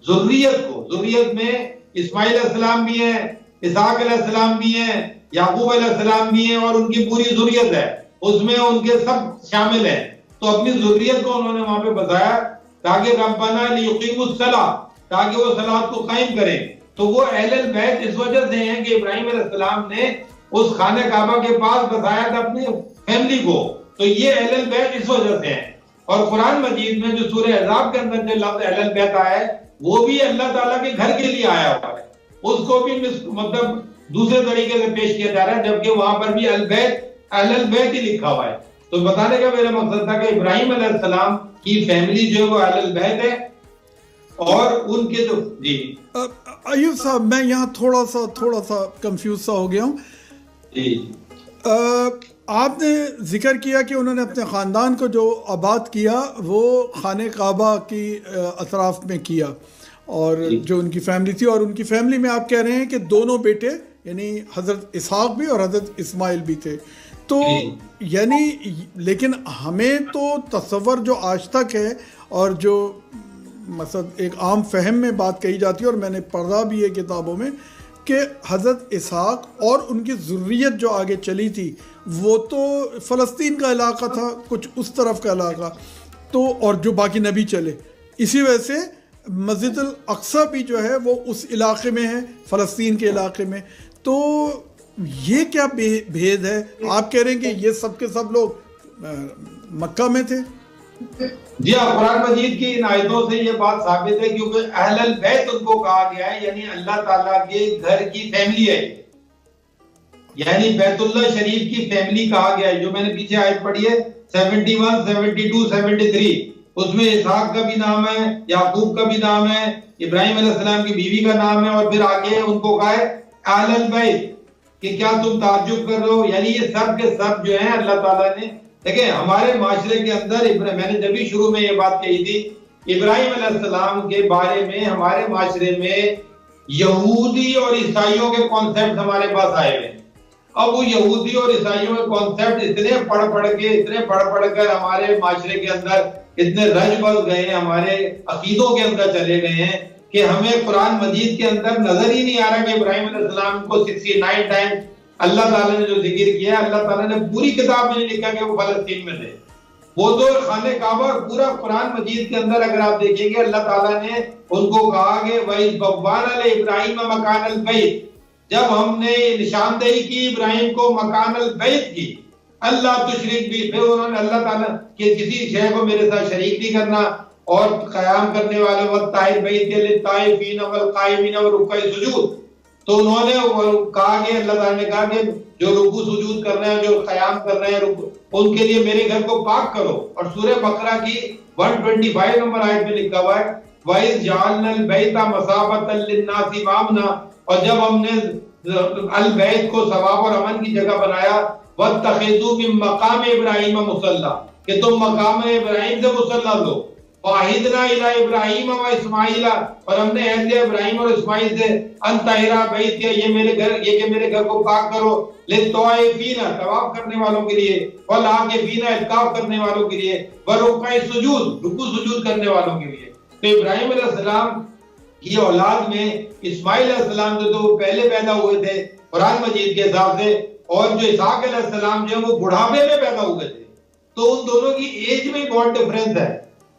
ذریت کو، ذریت میں اسماعیل علیہ السلام بھی ہیں، اسحاق علیہ السلام بھی ہیں، یعقوب علیہ السلام بھی ہیں، اور ان کی پوری ذریت ہے، اس میں ان کے سب شامل ہیں. تو اپنی ذریت کو انہوں نے وہاں پہ بتایا تاکہ ربنا لیقیموا الصلاۃ، تاکہ وہ صلاۃ کو قائم کریں. تو وہ اہل البیت اس وجہ سے ہیں کہ ابراہیم علیہ السلام نے اس خانہ کعبہ کے پاس بسایا تھا اپنی فیملی کو، تو یہ اہل البیت اس وجہ سے ہیں۔ اور قرآن مجید میں جو سورہ احزاب کے اندر جو لفظ اہل البیت آیا ہے وہ بھی اللہ تعالیٰ کے گھر کے لیے آیا ہوا ہے، اس کو بھی مطلب دوسرے طریقے سے پیش کیا جا رہا ہے، جبکہ وہاں پر بھی البیت اہل البیت ہی لکھا ہوا ہے۔ تو بتانے کا میرا مقصد تھا کہ ابراہیم علیہ السلام کی فیملی جو ہے وہ اہل البیت ہے، اور ان کے جو جی ایوب صاحب میں یہاں تھوڑا سا کنفیوز سا ہو گیا ہوں۔ جی آپ نے ذکر کیا کہ انہوں نے اپنے خاندان کو جو آباد کیا وہ خانہ کعبہ کی اطراف میں کیا، اور جو ان کی فیملی تھی، اور ان کی فیملی میں آپ کہہ رہے ہیں کہ دونوں بیٹے یعنی حضرت اسحاق بھی اور حضرت اسماعیل بھی تھے، تو یعنی لیکن ہمیں تو تصور جو آج تک ہے اور جو مثلا ایک عام فہم میں بات کہی جاتی ہے، اور میں نے پڑھا بھی ہے کتابوں میں، کہ حضرت اسحاق اور ان کی ذریت جو آگے چلی تھی وہ تو فلسطین کا علاقہ تھا، کچھ اس طرف کا علاقہ، تو اور جو باقی نبی چلے، اسی وجہ سے مسجد الاقصی بھی جو ہے وہ اس علاقے میں ہے، فلسطین کے علاقے میں۔ تو یہ کیا بھید ہے؟ آپ کہہ رہے ہیں کہ یہ سب کے سب لوگ مکہ میں تھے؟ جی ہاں، قرآن مجید کی ان آیتوں سے یہ بات ثابت ہے، کیونکہ اہل البیت ان کو کہا گیا ہے، یعنی اللہ تعالیٰ کے گھر کی فیملی ہے، یعنی بیت اللہ شریف کی فیملی کہا گیا ہے۔ جو میں نے پیچھے آیت پڑھی ہے 71 72 73، اس میں اسحاق کا بھی نام ہے، یعقوب کا بھی نام ہے، ابراہیم علیہ السلام کی بیوی کا نام ہے، اور پھر آگے ان کو کہا ہے اہل البیت، کہ کیا تم تعجب کر رہے ہو؟ یعنی یہ سب کے سب جو ہیں اللہ تعالیٰ نے، دیکھیں ہمارے معاشرے کے اندر، میں نے جبھی شروع میں یہ بات کہی تھی، ابراہیم علیہ السلام کے بارے میں ہمارے معاشرے میں یہودی اور عیسائیوں کے کانسیپٹ ہمارے پاس آئے ہوئے ہیں۔ اب وہ یہودی اور عیسائیوں کے کانسیپٹ اتنے پڑھ کر ہمارے معاشرے کے اندر اتنے رج بس گئے ہیں، ہمارے عقیدوں کے اندر چلے گئے ہیں کہ ہمیں قرآن مجید کے اندر نظر ہی نہیں آ رہا کہ ابراہیم علیہ السلام کو 69 ٹائم اللہ تعالیٰ نے جو ذکر کیا ہے، اللہ تعالیٰ نے پوری کتاب میں نہیں لکھا کہ وہ فلسطین میں تھے، وہ تو خانہ کعبہ اور پورا قرآن مجید کے اندر اگر آپ دیکھیں گے اللہ تعالیٰ نے ان کو کہا کہ وَإِذْ بَوَّأْنَا لِإِبْرَاهِيمَ مَكَانَ الْبَيْتِ، جب ہم نے نشاندہی کی ابراہیم کو مکان البیت کی، اللہ تشرک بھی، پھر انہوں نے اللہ تعالیٰ کہ کسی شے کو میرے ساتھ شریک نہیں کرنا، اور قیام کرنے والے وَالطَّاهِرِ بَيْتِيَ لِلطَّائِفِينَ وَالْقَائِمِينَ وَرُكَّعِ السُّجُودِ، تو انہوں نے کہا کہ اللہ تعالیٰ نے کہا کہ جو رکوع سجود کر رہے ہیں، جو قیام کر رہے ہیں، ان کے لیے میرے گھر کو پاک کرو۔ اور سورہ بقرہ کی 125 نمبر آیت میں لکھا ہوا ہے وَإِذْ جَعَلْنَا الْبَيْتَ مَثَابَةً لِلنَّاسِ وَأَمْنًا، اور جب ہم نے البیت کو ثواب اور امن کی جگہ بنایا، وَاتَّخِذُوا مِن مَقَامِ إِبْرَاهِيمَ مُصَلًّى، کہ تم مقام ابراہیم سے مصلی لو، وَعَهِدْنَا إِلَىٰ إِبْرَاهِيمَ وَإِسْمَاعِيلَ، اور ہم نے عہد لیا ابراہیم اور اسماعیل سے، أَن طَهِّرَ بَيْتِيَ، یہ کہ میرے گھر کو پاک کرو، لِلطَّوَافِينَ، طواف کرنے والوں کے لیے، وَالْعَاكِفِينَ، اعتکاف کرنے والوں کے لیے، وَرُكَّعِ السُّجُودِ، رکوع سجود کرنے والوں کے لیے۔ تو ابراہیم علیہ السلام کی اولاد میں اسماعیل علیہ السلام جو تو پہلے پیدا ہوئے تھے قرآن مجید کے حساب سے، اور جو اسحاق علیہ السلام جو وہ بڑھاپے میں پیدا ہوئے تھے، تو ان دونوں کی ایج میں بہت ڈفرنس ہے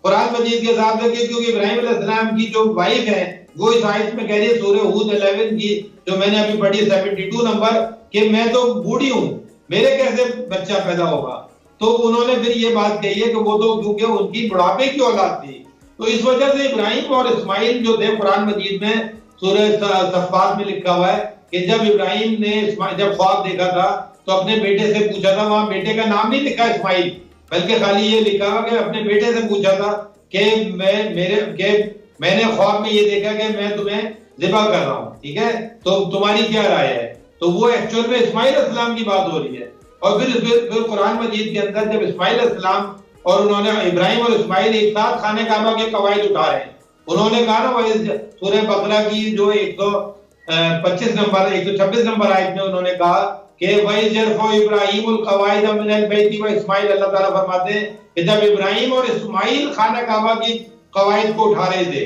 قرآن مجید کے حساب سے، کیونکہ ابراہیم علیہ السلام کی جو وائف ہے وہ اس آیت میں کہہ رہی ہے سورہ ہود 11 کی جو میں نے ابھی پڑھی 72 نمبر، کہ میں تو بوڑھی ہوں، میرے کیسے بچہ پیدا ہوگا؟ تو انہوں نے پھر یہ بات کہی ہے کہ وہ تو کیونکہ ان کی بڑھاپے کی اولاد تھی، تو اس وجہ سے ابراہیم اور اسماعیل جو تھے قرآن مجید میں سورہ صفات میں لکھا ہوا ہے کہ جب ابراہیم نے جب خواب دیکھا تھا تو اپنے بیٹے سے پوچھا تھا، وہاں بیٹے کا نام نہیں لکھا اسماعیل، بلکہ خالی یہ لکھا ہوا کہ اپنے بیٹے سے پوچھا تھا کہ میں نے خواب میں یہ دیکھا کہ میں تمہیں ذبح کر رہا ہوں، ٹھیک ہے، تو تمہاری کیا رائے ہے؟ تو وہ ایکچوئل میں اسماعیل علیہ السلام کی بات ہو رہی ہے۔ اور پھر قرآن مجید کے اندر جب اسماعیل علیہ السلام اور انہوں نے ابراہیم اور اسماعیل ایک ساتھ خانہ کعبہ کے قواعد اٹھا رہے ہیں، انہوں نے کہا نا وہ سورہ بقرہ کی جو 126 نمبر آیت میں انہوں نے کہا کہ وَإِذْ يَرْفَعُ إِبْرَاهِيمُ الْقَوَاعِدَ مِنَ الْبَيْتِ وَإِسْمَاعِيلُ، اللہ تعالیٰ فرماتے ہیں کہ جب ابراہیم اور اسماعیل خانہ کعبہ کی قواعد کو اٹھا رہے تھے،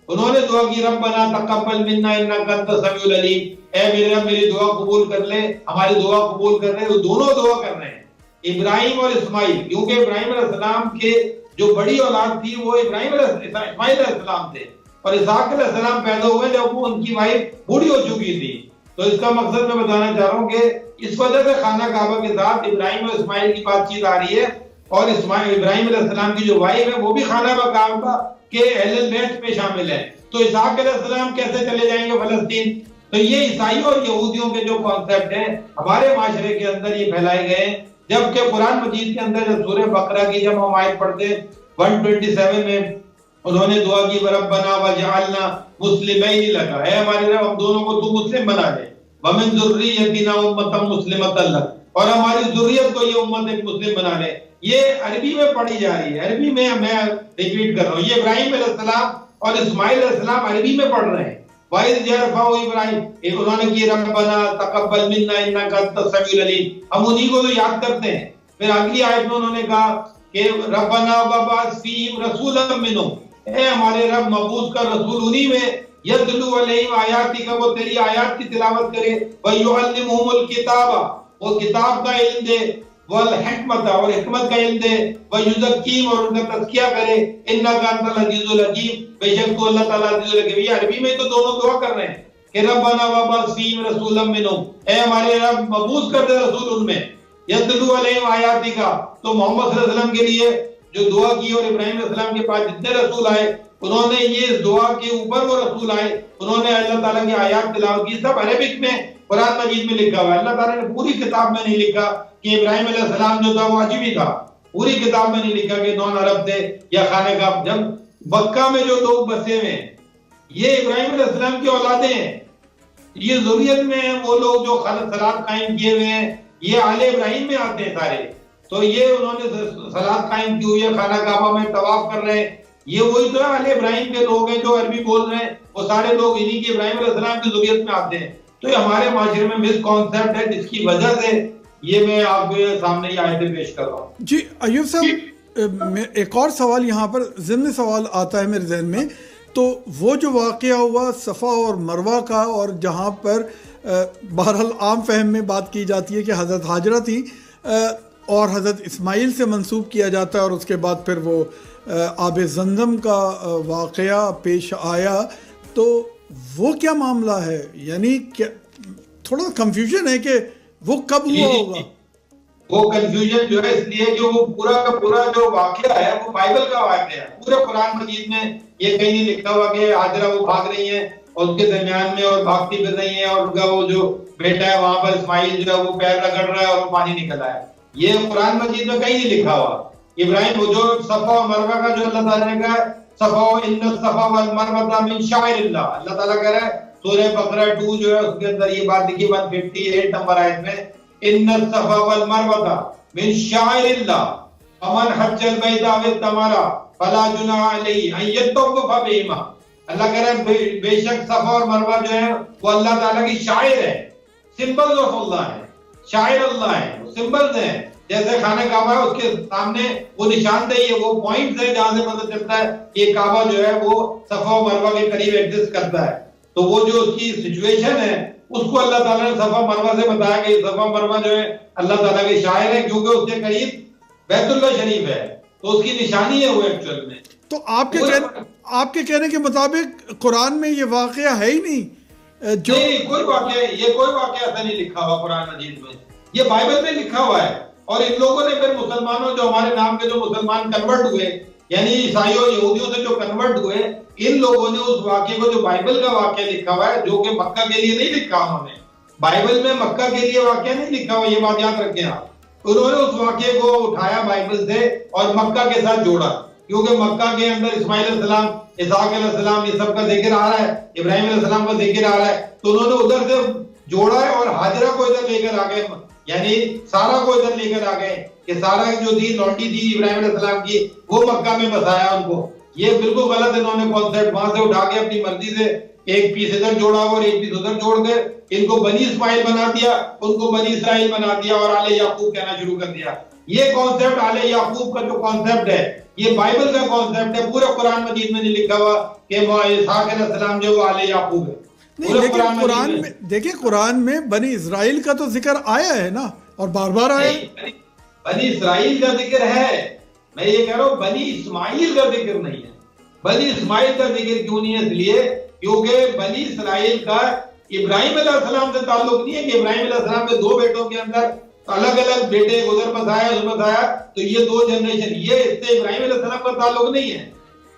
انہوں نے دعا کی ربنا تقبل منا انک انت السمیع العلیم، اے میرے رب میری دعا قبول کر لے، ہماری دعا قبول کر لے۔ وہ دونوں دعا کر رہے ہیں ابراہیم اور اسماعیل، کیونکہ ابراہیم علیہ السلام کے جو بڑی اولاد تھی وہ اسماعیل علیہ السلام تھے، اور اسحاق علیہ السلام پیدا ہوئے جب وہ ان کی وائف بوڑھی ہو چکی تھی. تو اس کا مقصد میں بتانا چاہ رہا ہوں کہ اس وجہ سے خانہ کعبہ کے ساتھ ابراہیم اور اسماعیل کی بات چیت آ رہی ہے, اور ابراہیم علیہ السلام کی جو وائف ہے وہ بھی خانہ کعبہ کے اہل بیت میں شامل ہے. تو اسحاق علیہ السلام کیسے چلے جائیں گے فلسطین؟ تو یہ عیسائیوں اور یہودیوں کے جو کانسیپٹ ہیں ہمارے معاشرے کے اندر یہ پھیلائے گئے ہیں, جبکہ قرآن مجید کے اندر جب سورہ بقرہ کی جب ہم آیت پڑھتے ہیں 127 میں انہوں نے دعا کی ربنا وجعلنا مسلمین لک, اے ہمارے رب ہم دونوں کو تو مسلم بنا دے, ومن ذریتنا امۃ مسلمۃ لک, اور ہماری ذریت کو یہ امت ایک مسلم بنا لے. یہ عربی میں پڑھی جا رہی ہے, عربی میں ریپیٹ کر رہا ہوں, یہ ابراہیم علیہ السلام اور اسماعیل علیہ السلام عربی میں پڑھ رہے ہیں. وَإِذْ يَرْفَعُ إِبْرَاهِيمُ, انہوں نے کی ربنا تقبل منا انک انت السمیع العلیم, ہم انہی کو تو یاد کرتے ہیں. پھر اگلی آیت میں انہوں نے کہا کہ ربنا وبعث فیہم رسولا منہم, اے ہمارے رب مبعوث کر رسول انہی میں یتلو علیہم آیاتک, وہ تیری آیات کی تلاوت کرے, ویعلمہم الکتاب, وہ کتاب کا علم دے, والحکمت, اور حکمت کا علم دے, ویزکیہم, اور ان کا تزکیہ کرے, انک انت العزیز الحکیم, بے شک تو اللہ تعالیٰ عزیز الحکیم. یہ عربی میں تو دونوں دعا کر رہے ہیں کہ ربنا وبعث فیہم رسولا منہم, اے ہمارے رب مبعوث کر دے رسول ان میں, یتلو علیہم آیاتک. تو محمد صلی اللہ علیہ وسلم کے لیے جو دعا کی, اور ابراہیم علیہ السلام کے پاس جتنے رسول آئے انہوں نے یہ دعا کے اوپر وہ رسول آئے, انہوں نے اللہ تعالیٰ کی آیات تلاوت کی, سب عربک میں قرآن مجید میں لکھا ہوا ہے. اللہ تعالیٰ نے پوری کتاب میں نہیں لکھا کہ ابراہیم علیہ السلام جو تھا وہ عجمی تھا, پوری کتاب میں نہیں لکھا کہ نون عرب تھے یا خانہ کعبہ. جب مکہ میں جو لوگ بسے ہوئے ہیں یہ ابراہیم علیہ السلام کی اولادیں ہیں, یہ ذریت میں ہیں, وہ لوگ جو صلات قائم کیے ہوئے ہیں یہ آل ابراہیم میں آتے ہیں سارے. تو یہ انہوں نے صلات قائم کی ہوئی ہے, خانہ کعبہ میں طواف کر رہے ہیں, یہ وہی تو آل ابراہیم کے لوگ ہیں جو عربی بول رہے ہیں, وہ سارے لوگ انہی کی ابراہیم علیہ السلام کی ذریت میں آتے ہیں. تو یہ ہمارے معاشرے میں مس کانسیپٹ ہے جس کی وجہ سے یہ میں آپ کے سامنے یہ آیتیں پیش کر رہا ہوں. جی ایوب صاحب, ایک اور سوال یہاں پر ضمن سوال آتا ہے میرے ذہن میں, تو وہ جو واقعہ ہوا صفا اور مروہ کا, اور جہاں پر بہرحال عام فہم میں بات کی جاتی ہے کہ حضرت ہاجرہ تھی اور حضرت اسماعیل سے منسوب کیا جاتا ہے, اور اس کے بعد پھر وہ آب زمزم کا واقعہ پیش آیا, تو وہ کیا معاملہ ہے؟ یعنی تھوڑا کنفیوژن ہے کہ وہ کب ہوا ہوگا. وہ کنفیوژن جو ہے اس لیے کہ وہ پورا کا پورا جو واقعہ ہے وہ بائبل کا واقعہ ہے. پورے قرآن مجید میں یہ کہیں نہیں لکھا ہوا کہ ہاجرہ وہ بھاگ رہی ہیں اور ان کے درمیان میں اور بھاگتی پھر رہی ہیں, اور ان کا وہ جو بیٹا ہے وہاں پر اسماعیل جو ہے وہ پیر رگڑ رہا ہے اور وہ پانی نکل رہا ہے. یہ قرآن مجید میں کہیں نہیں لکھا ہوا. ابراہیم وہ جو صفا اور مروہ کا جو اللہ تعالیٰ نے کہا ہے, صفا ان الصفا والمروہ من شعائر اللہ, اللہ تعالیٰ کہہ رہا ہے سورہ بقرہ 2 جو ہے اس کے اندر یہ بات لکھی 158 نمبر آیت میں, ان الصفا والمروہ من شعائر اللہ فمن حج البیت او اعتمر فلا جناح علیہ ان یطوف بہما. اللہ کہہ رہا ہے بے شک صفا اور مروہ جو ہے وہ اللہ تعالیٰ کی شاعر ہے, سمبلز آف اللہ ہے, شاعر اللہ ہے, وہ سمبلز ہیں. جیسے خانہ کعبہ ہے اس کے سامنے وہ نشان دہی ہے, وہ پوائنٹس ہے جہاں سے پتہ چلتا ہے کہ کعبہ جو ہے وہ صفا و مروہ کے قریب ایگزسٹ کرتا ہے. تو وہ جو اس کی سچویشن ہے اس کو اللہ تعالیٰ نے صفا مروہ سے بتایا کہ صفا مروہ جو ہے اللہ تعالیٰ کے شاعر ہے, کیونکہ اس کے قریب بیت اللہ شریف ہے, تو اس کی نشانی ہے وہ ایکچوئل میں. تو آپ کے کہنے کے مطابق قرآن میں یہ واقعہ ہے ہی نہیں جو کوئی واقعہ ایسا نہیں لکھا ہوا قرآن مجید میں, یہ بائبل میں لکھا ہوا ہے. اور ان لوگوں نے پھر مسلمانوں جو ہمارے نام کے جو مسلمان کنورٹ ہوئے, یعنی عیسائیوں یہودیوں سے جو کنورٹ ہوئے, ان لوگوں نے اس واقعے کو جو بائبل کا واقعہ لکھا ہوا ہے جو کہ مکہ کے لیے نہیں لکھا, انہوں نے بائبل میں مکہ کے لیے واقعہ نہیں لکھا ہوا, یہ بات یاد رکھیں آپ. انہوں نے اس واقعے کو اٹھایا بائبل سے اور مکہ کے ساتھ جوڑا, کیونکہ مکہ کے اندر اسماعیل علیہ السلام, اسحاق علیہ السلام یہ سب کا ذکر آ رہا ہے, ابراہیم علیہ السلام کا ذکر آ رہا ہے, تو انہوں نے ادھر سے جوڑا ہے اور ہاجرہ کو ادھر لے کر آ گئے, یعنی سارا کو ادھر لے کر آ گئے کہ سارا جو تھی لونڈی تھی ابراہیم علیہ السلام کی وہ مکہ میں بسایا ان کو. یہ بالکل غلط انہوں نے کانسیپٹ وہاں سے اٹھا کے اپنی مرضی سے ایک پیس ادھر جوڑا اور ایک پیس ادھر جوڑ کے ان کو بنی اسماعیل بنا دیا, ان کو بنی اسرائیل بنا دیا اور آل یعقوب کہنا شروع کر دیا. یہ کانسیپٹ آل یعقوب کا جو کانسیپٹ ہے یہ بائبل کا کانسیپٹ ہے, پورے قرآن مجید میں نہیں لکھا ہوا کہ اسحاق علیہ السلام جو وہ آل یعقوب ہے. لیکن قرآن میں دیکھیں, قرآن میں بنی اسرائیل کا تو ذکر آیا ہے نا, اور بار بار آیا. بنی اسرائیل کا ذکر ہے, میں یہ کہہ رہا ہوں بنی اسماعیل کا ذکر نہیں ہے. بنی اسماعیل کا ذکر کیوں نہیں ہے؟ اس لیے کیونکہ بنی اسرائیل کا ابراہیم علیہ السلام سے تعلق نہیں ہے کہ ابراہیم علیہ السلام کے 2 بیٹوں کے اندر الگ الگ بیٹے ادھر پس آیا ادھر پس آیا تو یہ 2 جنریشن، یہ اس سے ابراہیم علیہ السلام کا تعلق نہیں ہے.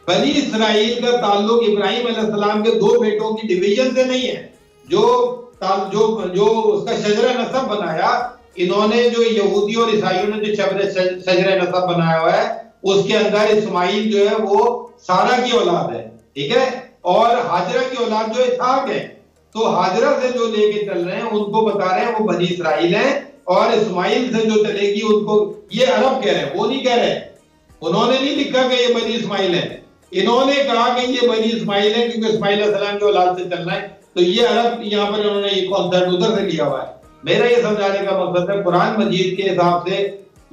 بنی اسرائیل کا تعلق ابراہیم علیہ السلام کے 2 بیٹوں کی ڈویژن سے نہیں ہے. جو اس کا شجرہ نسب بنایا، انہوں نے جو یہودی اور عیسائیوں نے جو شجرہ نسب بنایا ہوا ہے اس کے اندر اسماعیل جو ہے وہ سارہ کی اولاد ہے، ٹھیک ہے، اور ہاجرہ کی اولاد جو اسحاق ہے. تو ہاجرہ سے جو لے کے چل رہے ہیں ان کو بتا رہے ہیں وہ بنی اسرائیل ہیں، اور اسماعیل سے جو چلے گی ان کو یہ عرب کہہ رہے ہیں، وہ نہیں کہہ رہے. انہوں نے نہیں لکھا کہ یہ بنی اسماعیل ہے، انہوں نے کہا کہ یہ بنی اسماعیل ہے کیونکہ اسماعیل علیہ السلام کی اولاد سے چلنا ہے. تو یہ عرب یہاں پر انہوں نے یہ کانسیپٹ ادھر سے لیا ہوا ہے. میرا یہ سمجھانے کا مقصد ہے قرآن مجید کے حساب سے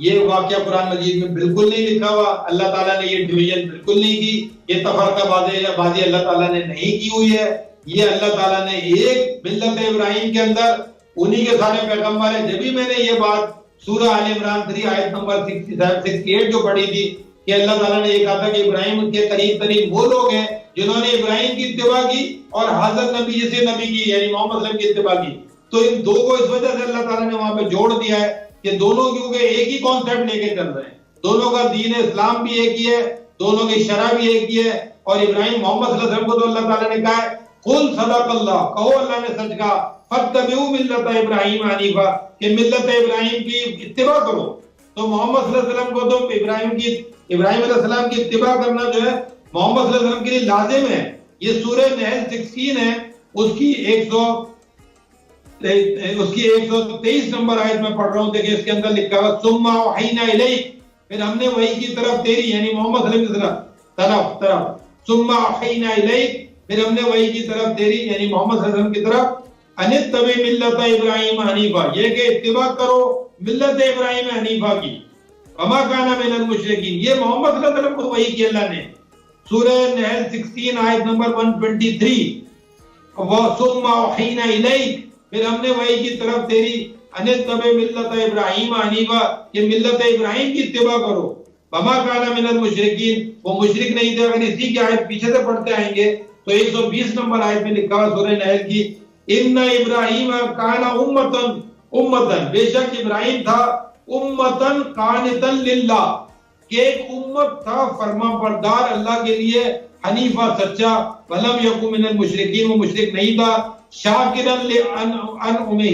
یہ واقعہ قرآن مجید میں بالکل نہیں لکھا ہوا. اللہ تعالیٰ نے یہ ڈویژن بالکل نہیں کی، یہ تفرقہ بازی اللہ تعالیٰ نے نہیں کی ہوئی ہے. یہ اللہ تعالیٰ نے ایک ملت ابراہیم کے اندر انہی کے سارے پیغمبر ہیں. جبھی میں نے یہ بات سورہ آل عمران 3 آیت نمبر 68 جو پڑھی تھی کہ اللہ تعالیٰ نے یہ کہا تھا کہ ابراہیم کے قریب ترین وہ لوگ ہیں جنہوں نے ابراہیم کی اتباع کی اور حضرت نبی جیسے نبی کی یعنی محمد صلی اللہ علیہ وسلم کی اتباع کی. تو ان 2 کو اس وجہ سے اللہ تعالیٰ نے وہاں پہ جوڑ دیا ہے کہ دونوں کیونکہ ایک ہی کانسیپٹ لے کے چل رہے ہیں، دونوں کا دین اسلام بھی ایک ہی ہے، دونوں کی شرع بھی ایک ہی ہے. اور ابراہیم محمد صلی اللہ علیہ وسلم کو تو اللہ تعالیٰ نے کہا ہے قل صدق اللہ، کہو اللہ نے سچ کہا، فاتبعوا ملت ابراہیم حنیفا، کہ ملت ابراہیم کی اتباع کرو. تو محمد صلی اللہ علیہ وسلم کو تو ابراہیم علیہ السلام کی اتباع کرنا جو ہے محمد صلی اللہ علیہ وسلم کے لیے لازم ہے. یہ سورہ نحل 16 ہے، اس کی 123 نمبر آیت میں پڑھ رہا ہوں. دیکھیں اس کے اندر لکھا ہوا ثم اوحینا الیک، پھر ہم نے وحی کی طرف تیری یعنی محمد صلی اللہ علیہ وسلم کی طرف ثم اوحینا الیک، پھر ہم نے وحی کی طرف تیری یعنی محمد صلی اللہ علیہ وسلم کی طرف ان اتبع ملت ابراہیم حنیفا، یہ کہ اتباع کرو ملت ابراہیم حنیفا کی، وما کان من المشرکین. یہ محمد صلی اللہ علیہ وسلم کو وحی کی اللہ نے. سورہ نحل 16 آیت نمبر 123 وَثُمَّ أَوْحَيْنَا إِلَيْكَ، پھر ہم نے وحی کی طرف تیری ان اتبع ملت ابراہیم حنیفا، کہ ملت ابراہیم کی اتباع کرو. وما کان من المشرکین، وہ مشرک نہیں تھے. اگر اسی کی آیت پیچھے سے پڑھتے آئیں گے تو 120 نمبر آیت میں لکھا ہوا سورہ نحل کی ان ابراہیم کان امتن، بے شک ابراہیم تھا امتن قانتن للہ، کہ ایک امت تھا فرما بردار اللہ کے لیے، حنیفہ سچا، ولم یکن من المشرکین، وہ مشرک نہیں تھا، شاکرن لانعمہ،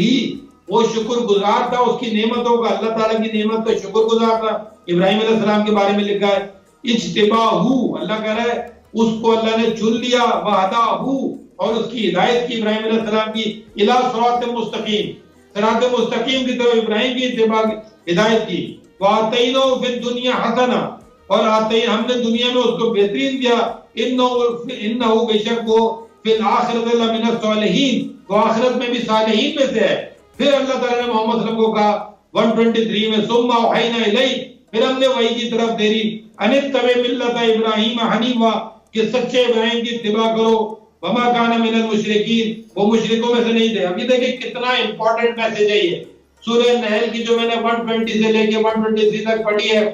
وہ شکر گزار تھا اس کی نعمتوں کا، اللہ تعالیٰ کی نعمت کا شکر گزار تھا. ابراہیم علیہ السلام کے بارے میں لکھا ہے اجتباہو، اللہ کہہ رہا ہے اس کو اللہ نے چن لیا، وہداہو، اور اس کی ہدایت کی ابراہیم علیہ السلام کی، الی صراط مستقیم، صراط مستقیم کی طرف ابراہیم کی اتباع ہدایت کی. وَآتَيْنَاهُ فِي الدُّنْيَا حَسَنَةً، اور ہم نے دنیا میں اس کو بہترین دیا، انہو بے شک وہ فی الآخرۃ لمن الصالحین، وہ آخرت میں بھی صالحین میں سے ہے. پھر اللہ تعالیٰ نے محمد صلی اللہ علیہ وسلم کو کہا 123 میں ثم اوحینا الیک، پھر ہم نے وحی کی طرف تیری ان اتبع ملت ابراہیم حنیفا، کہ سچے ابراہیم کی اتباع کرو، وما کان من المشرکین، وہ مشرکوں میں سے نہیں تھے. ابھی دیکھیں کتنا امپورٹنٹ میسج ہے یہ. سورہ نحل کی جو میں نے 120 سے لے کے 123 تک پڑھی ہے،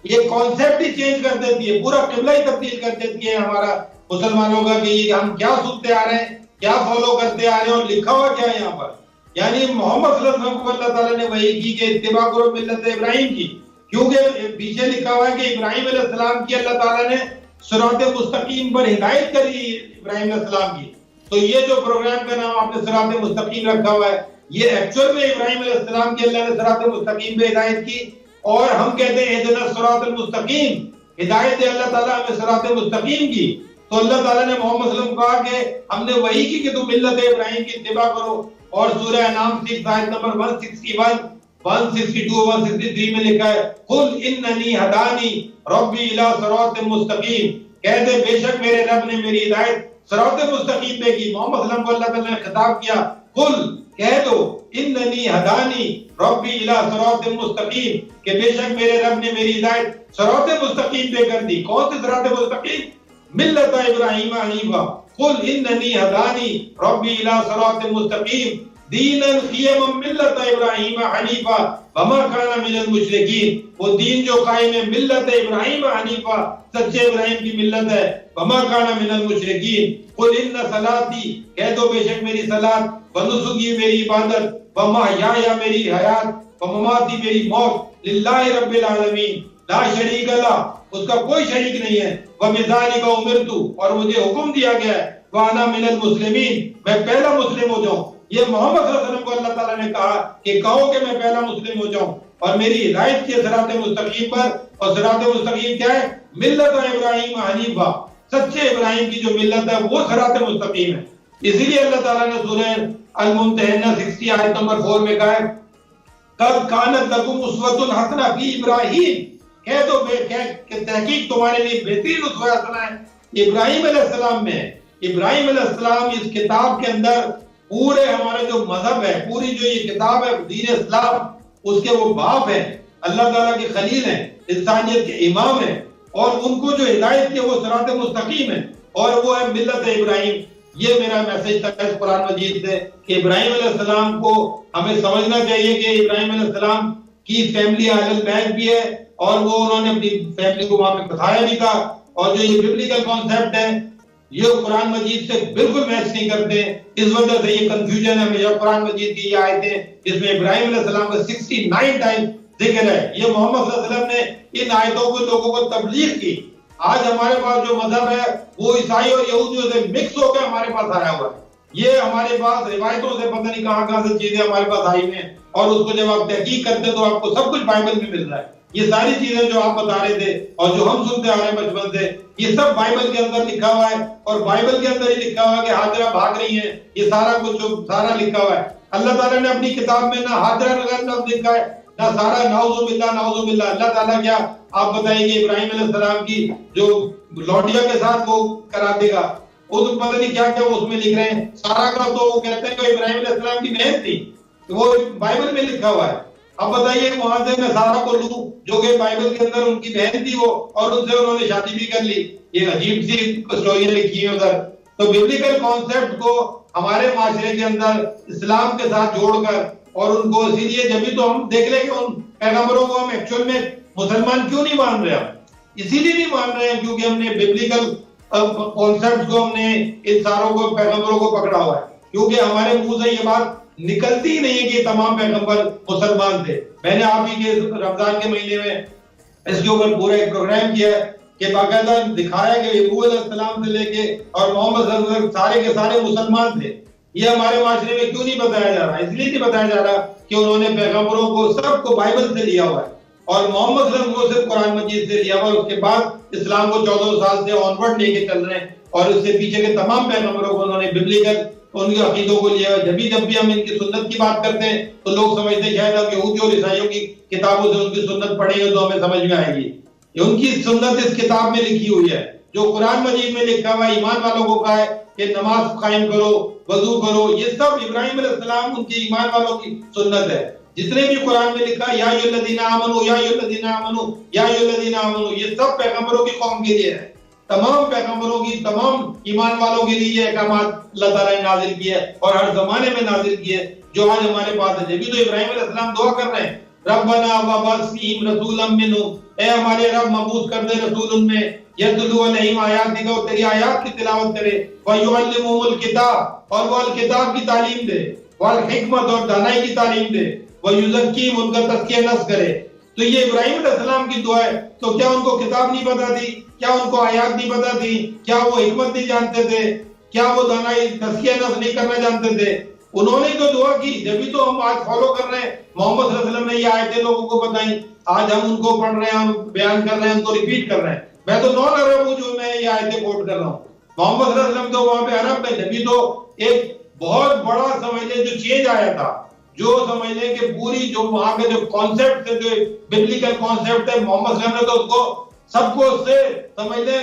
یہ کانسیپٹ ہی چینج کر دیتی ہے، پورا قبلہ ہی تبدیل کر دیتی ہے ہمارا مسلمانوں کا، کہ ہم کیا سنتے آ رہے ہیں، کیا فالو کرتے آ رہے ہیں، اور لکھا ہوا کیا ہے یہاں پر. یعنی محمد صلی اللہ علیہ وسلم کو اللہ تعالیٰ نے وحی کی کہ اتباع کرو ملت ابراہیم کی، کیونکہ پیچھے لکھا ہوا ہے کہ ابراہیم علیہ السلام کی اللہ تعالیٰ نے صراط مستقیم پر ہدایت کری ابراہیم علیہ السلام کی. تو یہ جو پروگرام کا نام آپ نے صراط مستقیم رکھا ہوا ہے، یہ ایکچوئل میں ابراہیم علیہ السلام کی اللہ نے صراط مستقیم پہ ہدایت کی، اور ہم کہتے ہیں اہدنا الصراط المستقیم، ہدایت اللہ تعالیٰ ہمیں صراط مستقیم کی. تو اللہ تعالیٰ نے محمد صلی اللہ علیہ وسلم کو کہا کہ ہم نے وحی کی کہ تم ملت ابراہیم کی اتباع کرو. اور سورہ انعام 6 آیت نمبر 161 162 163 میں لکھا ہے قل اننی ہدانی ربی الی صراط مستقیم، کہہ دے بے شک میرے رب نے میری ہدایت صراط مستقیم پہ کی. محمد صلی اللہ علیہ وسلم کو اللہ تعالیٰ نے خطاب کیا قل، کہہ دو اننی ہدانی ربی الی صراط مستقیم، کہ بے شک میرے رب نے میری ہدایت صراط مستقیم پہ کر دی. کون سی صراط مستقیم؟ ملت ابراہیم حنیفا. قل اننی ہدانی ربی الی صراط مستقیم دینن قیما ملت ابراہیم حنیفا وما کان من المشرکین، وہ دین جو قائم ہے ملت ابراہیم حنیفا، سچے ابراہیم کی ملت ہے، وما کان من المشرکین، قل ان صلاتی، کہہ دو بے شک میری صلاۃ، ونسکی میری عبادت، ومحیایا میری حیات، ومماتی میری موت، للہ رب العالمین لا شریک لہ، اس کا کوئی شریک نہیں ہے، وبذالک امرت، اور مجھے حکم دیا گیا ہے، وانا من المسلمین، میں پہلا مسلم ہو جاؤں۔ یہ محمد صلی اللہ علیہ وسلم کو اللہ تعالیٰ نے کہا کہ کہو کہ میں پہلا مسلم ہو جاؤں اور میری ہدایت کی صراط مستقیم پر، اور صراط مستقیم کیا ہے؟ ملت ابراہیم حنیفہ، سچے ابراہیم کی جو ملت ہے وہ صراط مستقیم ہے۔ اسی لیے اللہ تعالیٰ نے سورہ الممتحنہ 60 آیت نمبر 4 میں کہا ہے قد کانت لکم اسوۃ حسنہ فی ابراہیم، کہہ دو کہ تحقیق تمہارے لیے بہترین اسوہ حسنہ ہے ابراہیم علیہ السلام میں۔ ابراہیم علیہ السلام اس کتاب کے اندر پورے ہمارے جو مذہب ہے، پوری جو یہ کتاب ہے دین اسلام، اس کے وہ باپ ہیں، اللہ تعالیٰ کے خلیل ہیں، انسانیت کے امام ہیں، اور ان کو جو ہدایت کی وہ صراط مستقیم ہے، اور وہ ہے ملت ابراہیم۔ یہ میرا میسج تھا اس قرآن مجید سے کہ ابراہیم علیہ السلام کو ہمیں سمجھنا چاہیے کہ ابراہیم علیہ السلام کی فیملی اہل البیت بھی ہے، اور وہ انہوں نے اپنی فیملی کو وہاں پہ بتایا بھی تھا، اور جو یہ ببلیکل کانسیپٹ ہے یہ قرآن مجید سے بالکل میچ نہیں کرتے، اس وجہ سے یہ کنفیوژن ہے ہمیشہ۔ قرآن مجید کی یہ آیتیں جس میں ابراہیم علیہ السلام کا 69 ٹائم ذکر ہے، یہ محمد صلی اللہ علیہ وسلم نے ان آیتوں کو لوگوں کو تبلیغ کی۔ آج ہمارے پاس جو مذہب ہے وہ عیسائی اور یہودیوں سے مکس ہو کے ہمارے پاس آیا ہوا ہے، یہ ہمارے پاس روایتوں سے پتہ نہیں کہاں سے چیزیں ہمارے پاس آئی ہیں، اور اس کو جب آپ تحقیق کرتے ہیں تو آپ کو سب کچھ بائبل میں مل رہا ہے۔ یہ ساری چیزیں جو آپ بتا رہے تھے اور جو ہم سنتے آ رہے ہیں بچپن سے، یہ سب بائبل کے اندر لکھا ہوا ہے، اور بائبل کے اندر ہی لکھا ہوا ہے کہ ہاجرہ بھاگ رہی ہیں، یہ سارا کچھ جو سارا لکھا ہوا ہے۔ اللہ تعالیٰ نے اپنی کتاب میں نہ ہاجرہ لفظ لکھا ہے نہ سارا، نعوذ باللہ نعوذ باللہ۔ اللہ تعالیٰ کیا آپ بتائیں گے ابراہیم علیہ السلام کی جو لوٹیا کے ساتھ وہ کرا دے گا، وہ تو پتہ نہیں کیا کیا وہ اس میں لکھ رہے ہیں۔ سارا کا تو وہ کہتے ہیں کہ ابراہیم علیہ السلام کی بہن تھی، وہ بائبل میں لکھا ہوا ہے۔ اب بتائیے وہاں سے میں سارا کو لوں جو کہ بائبل کے اندر ان کی بہن تھی وہ، اور ان سے انہوں نے شادی بھی کر لی، یہ عجیب سی اسٹوریاں لکھی ہیں ادھر۔ تو بیبلیکل کانسیپٹ کو ہمارے معاشرے کے اندر اسلام کے ساتھ جوڑ کر، اور ان کو اسی لیے جبھی تو ہم دیکھ لیں کہ ان پیغمبروں کو ہم ایکچوئل میں مسلمان کیوں نہیں مان رہے، ہم اسی لیے نہیں مان رہے ہیں کیونکہ ہم نے بیبلیکل کانسیپٹ کو، ہم نے ان ساروں کو پیغمبروں کو پکڑا ہوا ہے، کیونکہ ہمارے منہ سے یہ بات نکلتی ہی نہیں ہے کہ تمام پیغمبر مسلمان تھے۔ میں نے آپ ہی کے رمضان کے مہینے میں اس کے اوپر پورا ایک پروگرام کیا ہے کہ باقاعدہ دکھایا کہ ابو علیہ السلام سے لے کے اور محمد صلی اللہ علیہ وسلم سارے کے سارے مسلمان تھے۔ یہ ہمارے معاشرے میں کیوں نہیں بتایا جا رہا؟ اس لیے نہیں بتایا جا رہا کہ انہوں نے پیغمبروں کو سب کو بائبل سے لیا ہوا ہے، اور محمد صلی اللہ علیہ وسلم کو صرف قرآن مجید سے لیا ہوا ہے، اس کے بعد اسلام کو 14 سال سے آنورڈ لے کے چل رہے ہیں، اور اس سے پیچھے کے تمام پیغمبروں کو انہوں نے ببلیکل ان کے عقیدوں کو لیا ہے۔ جب بھی ہم ان کی سنت کی بات کرتے ہیں تو لوگ سمجھتے ہیں شاید ہم یہودی اور عیسائیوں کی کتابوں سے ان کی سنت پڑھیں گے تو ہمیں سمجھ میں آئے گی۔ ان کی سنت اس کتاب میں لکھی ہوئی ہے، جو قرآن مجید میں لکھا ہوا ہے، ایمان والوں کو کہا ہے کہ نماز قائم کرو، وضو کرو، یہ سب ابراہیم علیہ السلام ان کی ایمان والوں کی سنت ہے۔ جتنے بھی قرآن میں لکھا یا ایھا الذین آمنوا یا ایھا الذین آمنوا یا ایھا الذین آمنوا، یہ سب پیغمبروں کی قوم کے لیے ہے، تمام پیغمبروں کی، تمام ایمان والوں کے لیے یہ احکامات اللہ تعالیٰ نے نازل کیے اور ہر زمانے میں نازل کیے جو آج ہمارے پاس ہے۔ جبھی تو ابراہیم علیہ السلام دعا کر رہے ہیں ربنا وابعث فیہم رسولا منہم، اے ہمارے رب مبعوث کر دے رسول ان میں، یتلو علیہم آیاتک، اور تیری آیات کی تلاوت کرے، ویعلمہم الکتاب، اور وہ الکتاب کی تعلیم دے، والحکمت، اور دانائی کی تعلیم دے، ویزکیہم، ان کا تزکیہ نفس کرے۔ تو یہ ابراہیم علیہ السلام کی دعا ہے، تو کیا ان کو کتاب نہیں پتا تھی؟ کیا ان کو آیات نہیں پتا تھی؟ کیا وہ حکمت نہیں جانتے تھے؟ کیا وہ دانائی تزکیہ نفس نہیں کرنا جانتے تھے؟ انہوں نے تو دعا کی، جبھی تو ہم آج فالو کر رہے ہیں۔ محمد صلی اللہ علیہ وسلم نے یہ آیتیں لوگوں کو بتائیں، آج ہم ان کو پڑھ رہے ہیں، ہم بیان کر رہے ہیں، ان کو ریپیٹ کر رہے ہیں۔ میں تو نان عرب ہوں جو میں یہ آیتیں کوٹ کر رہا ہوں۔ محمد صلی اللہ علیہ وسلم تو وہاں پہ عرب میں، جبھی تو ایک بہت بڑا سمجھ لیں جو چینج آیا تھا، جو سمجھ لیں کہ پوری جو وہاں کے جو کانسیپٹ ہے، جو ببلیکل کانسیپٹ ہے، محمد صلی اللہ علیہ وسلم نے تو اس کو سب کو اس سے سمجھ لیں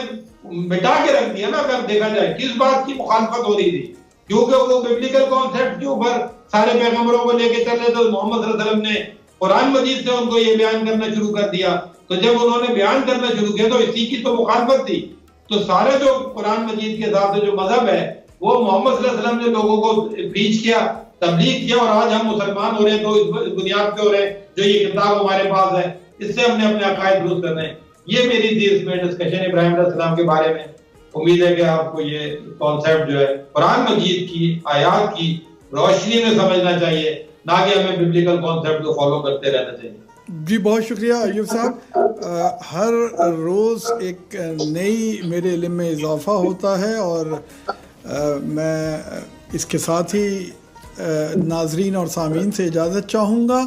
مٹا کے رکھ دیا نا۔ اگر دیکھا جائے کس بات کی مخالفت ہو رہی تھی، کیونکہ وہ ببلیکل کانسیپٹ کے اوپر سارے پیغمبروں کو لے کے چل رہے تھے۔ محمد صلی اللہ علیہ وسلم نے قرآن مجید سے ان کو یہ بیان کرنا شروع کر دیا، تو جب انہوں نے بیان کرنا شروع کیا تو اسی کی تو مخالفت تھی۔ تو سارے جو قرآن مجید کے حساب سے جو مذہب ہے وہ محمد صلی اللہ علیہ وسلم نے لوگوں کو پریچ کیا، تبلیغ کیا اور آج ہم مسلمان ہو رہے ہیں تو اس بنیاد پہ ہو رہے ہیں جو یہ کتاب ہمارے پاس ہے اس سے ہم نے اپنے عقائد درست کرنے ہیں. یہ میری تھی اس میں ڈسکشن ابراہیم علیہ السلام کے بارے میں. امید ہے کہ آپ کو یہ کانسیپٹ جو ہے قرآن مجید کی آیات کی روشنی میں سمجھنا چاہیے, نہ کہ ہمیں ببلیکل کانسیپٹ کو فالو کرتے رہنا چاہیے. جی بہت شکریہ ایوب صاحب. ہر روز ایک نئی میرے علم میں اضافہ ہوتا ہے, اور میں اس کے ساتھ ہی ناظرین اور سامعین سے اجازت چاہوں گا.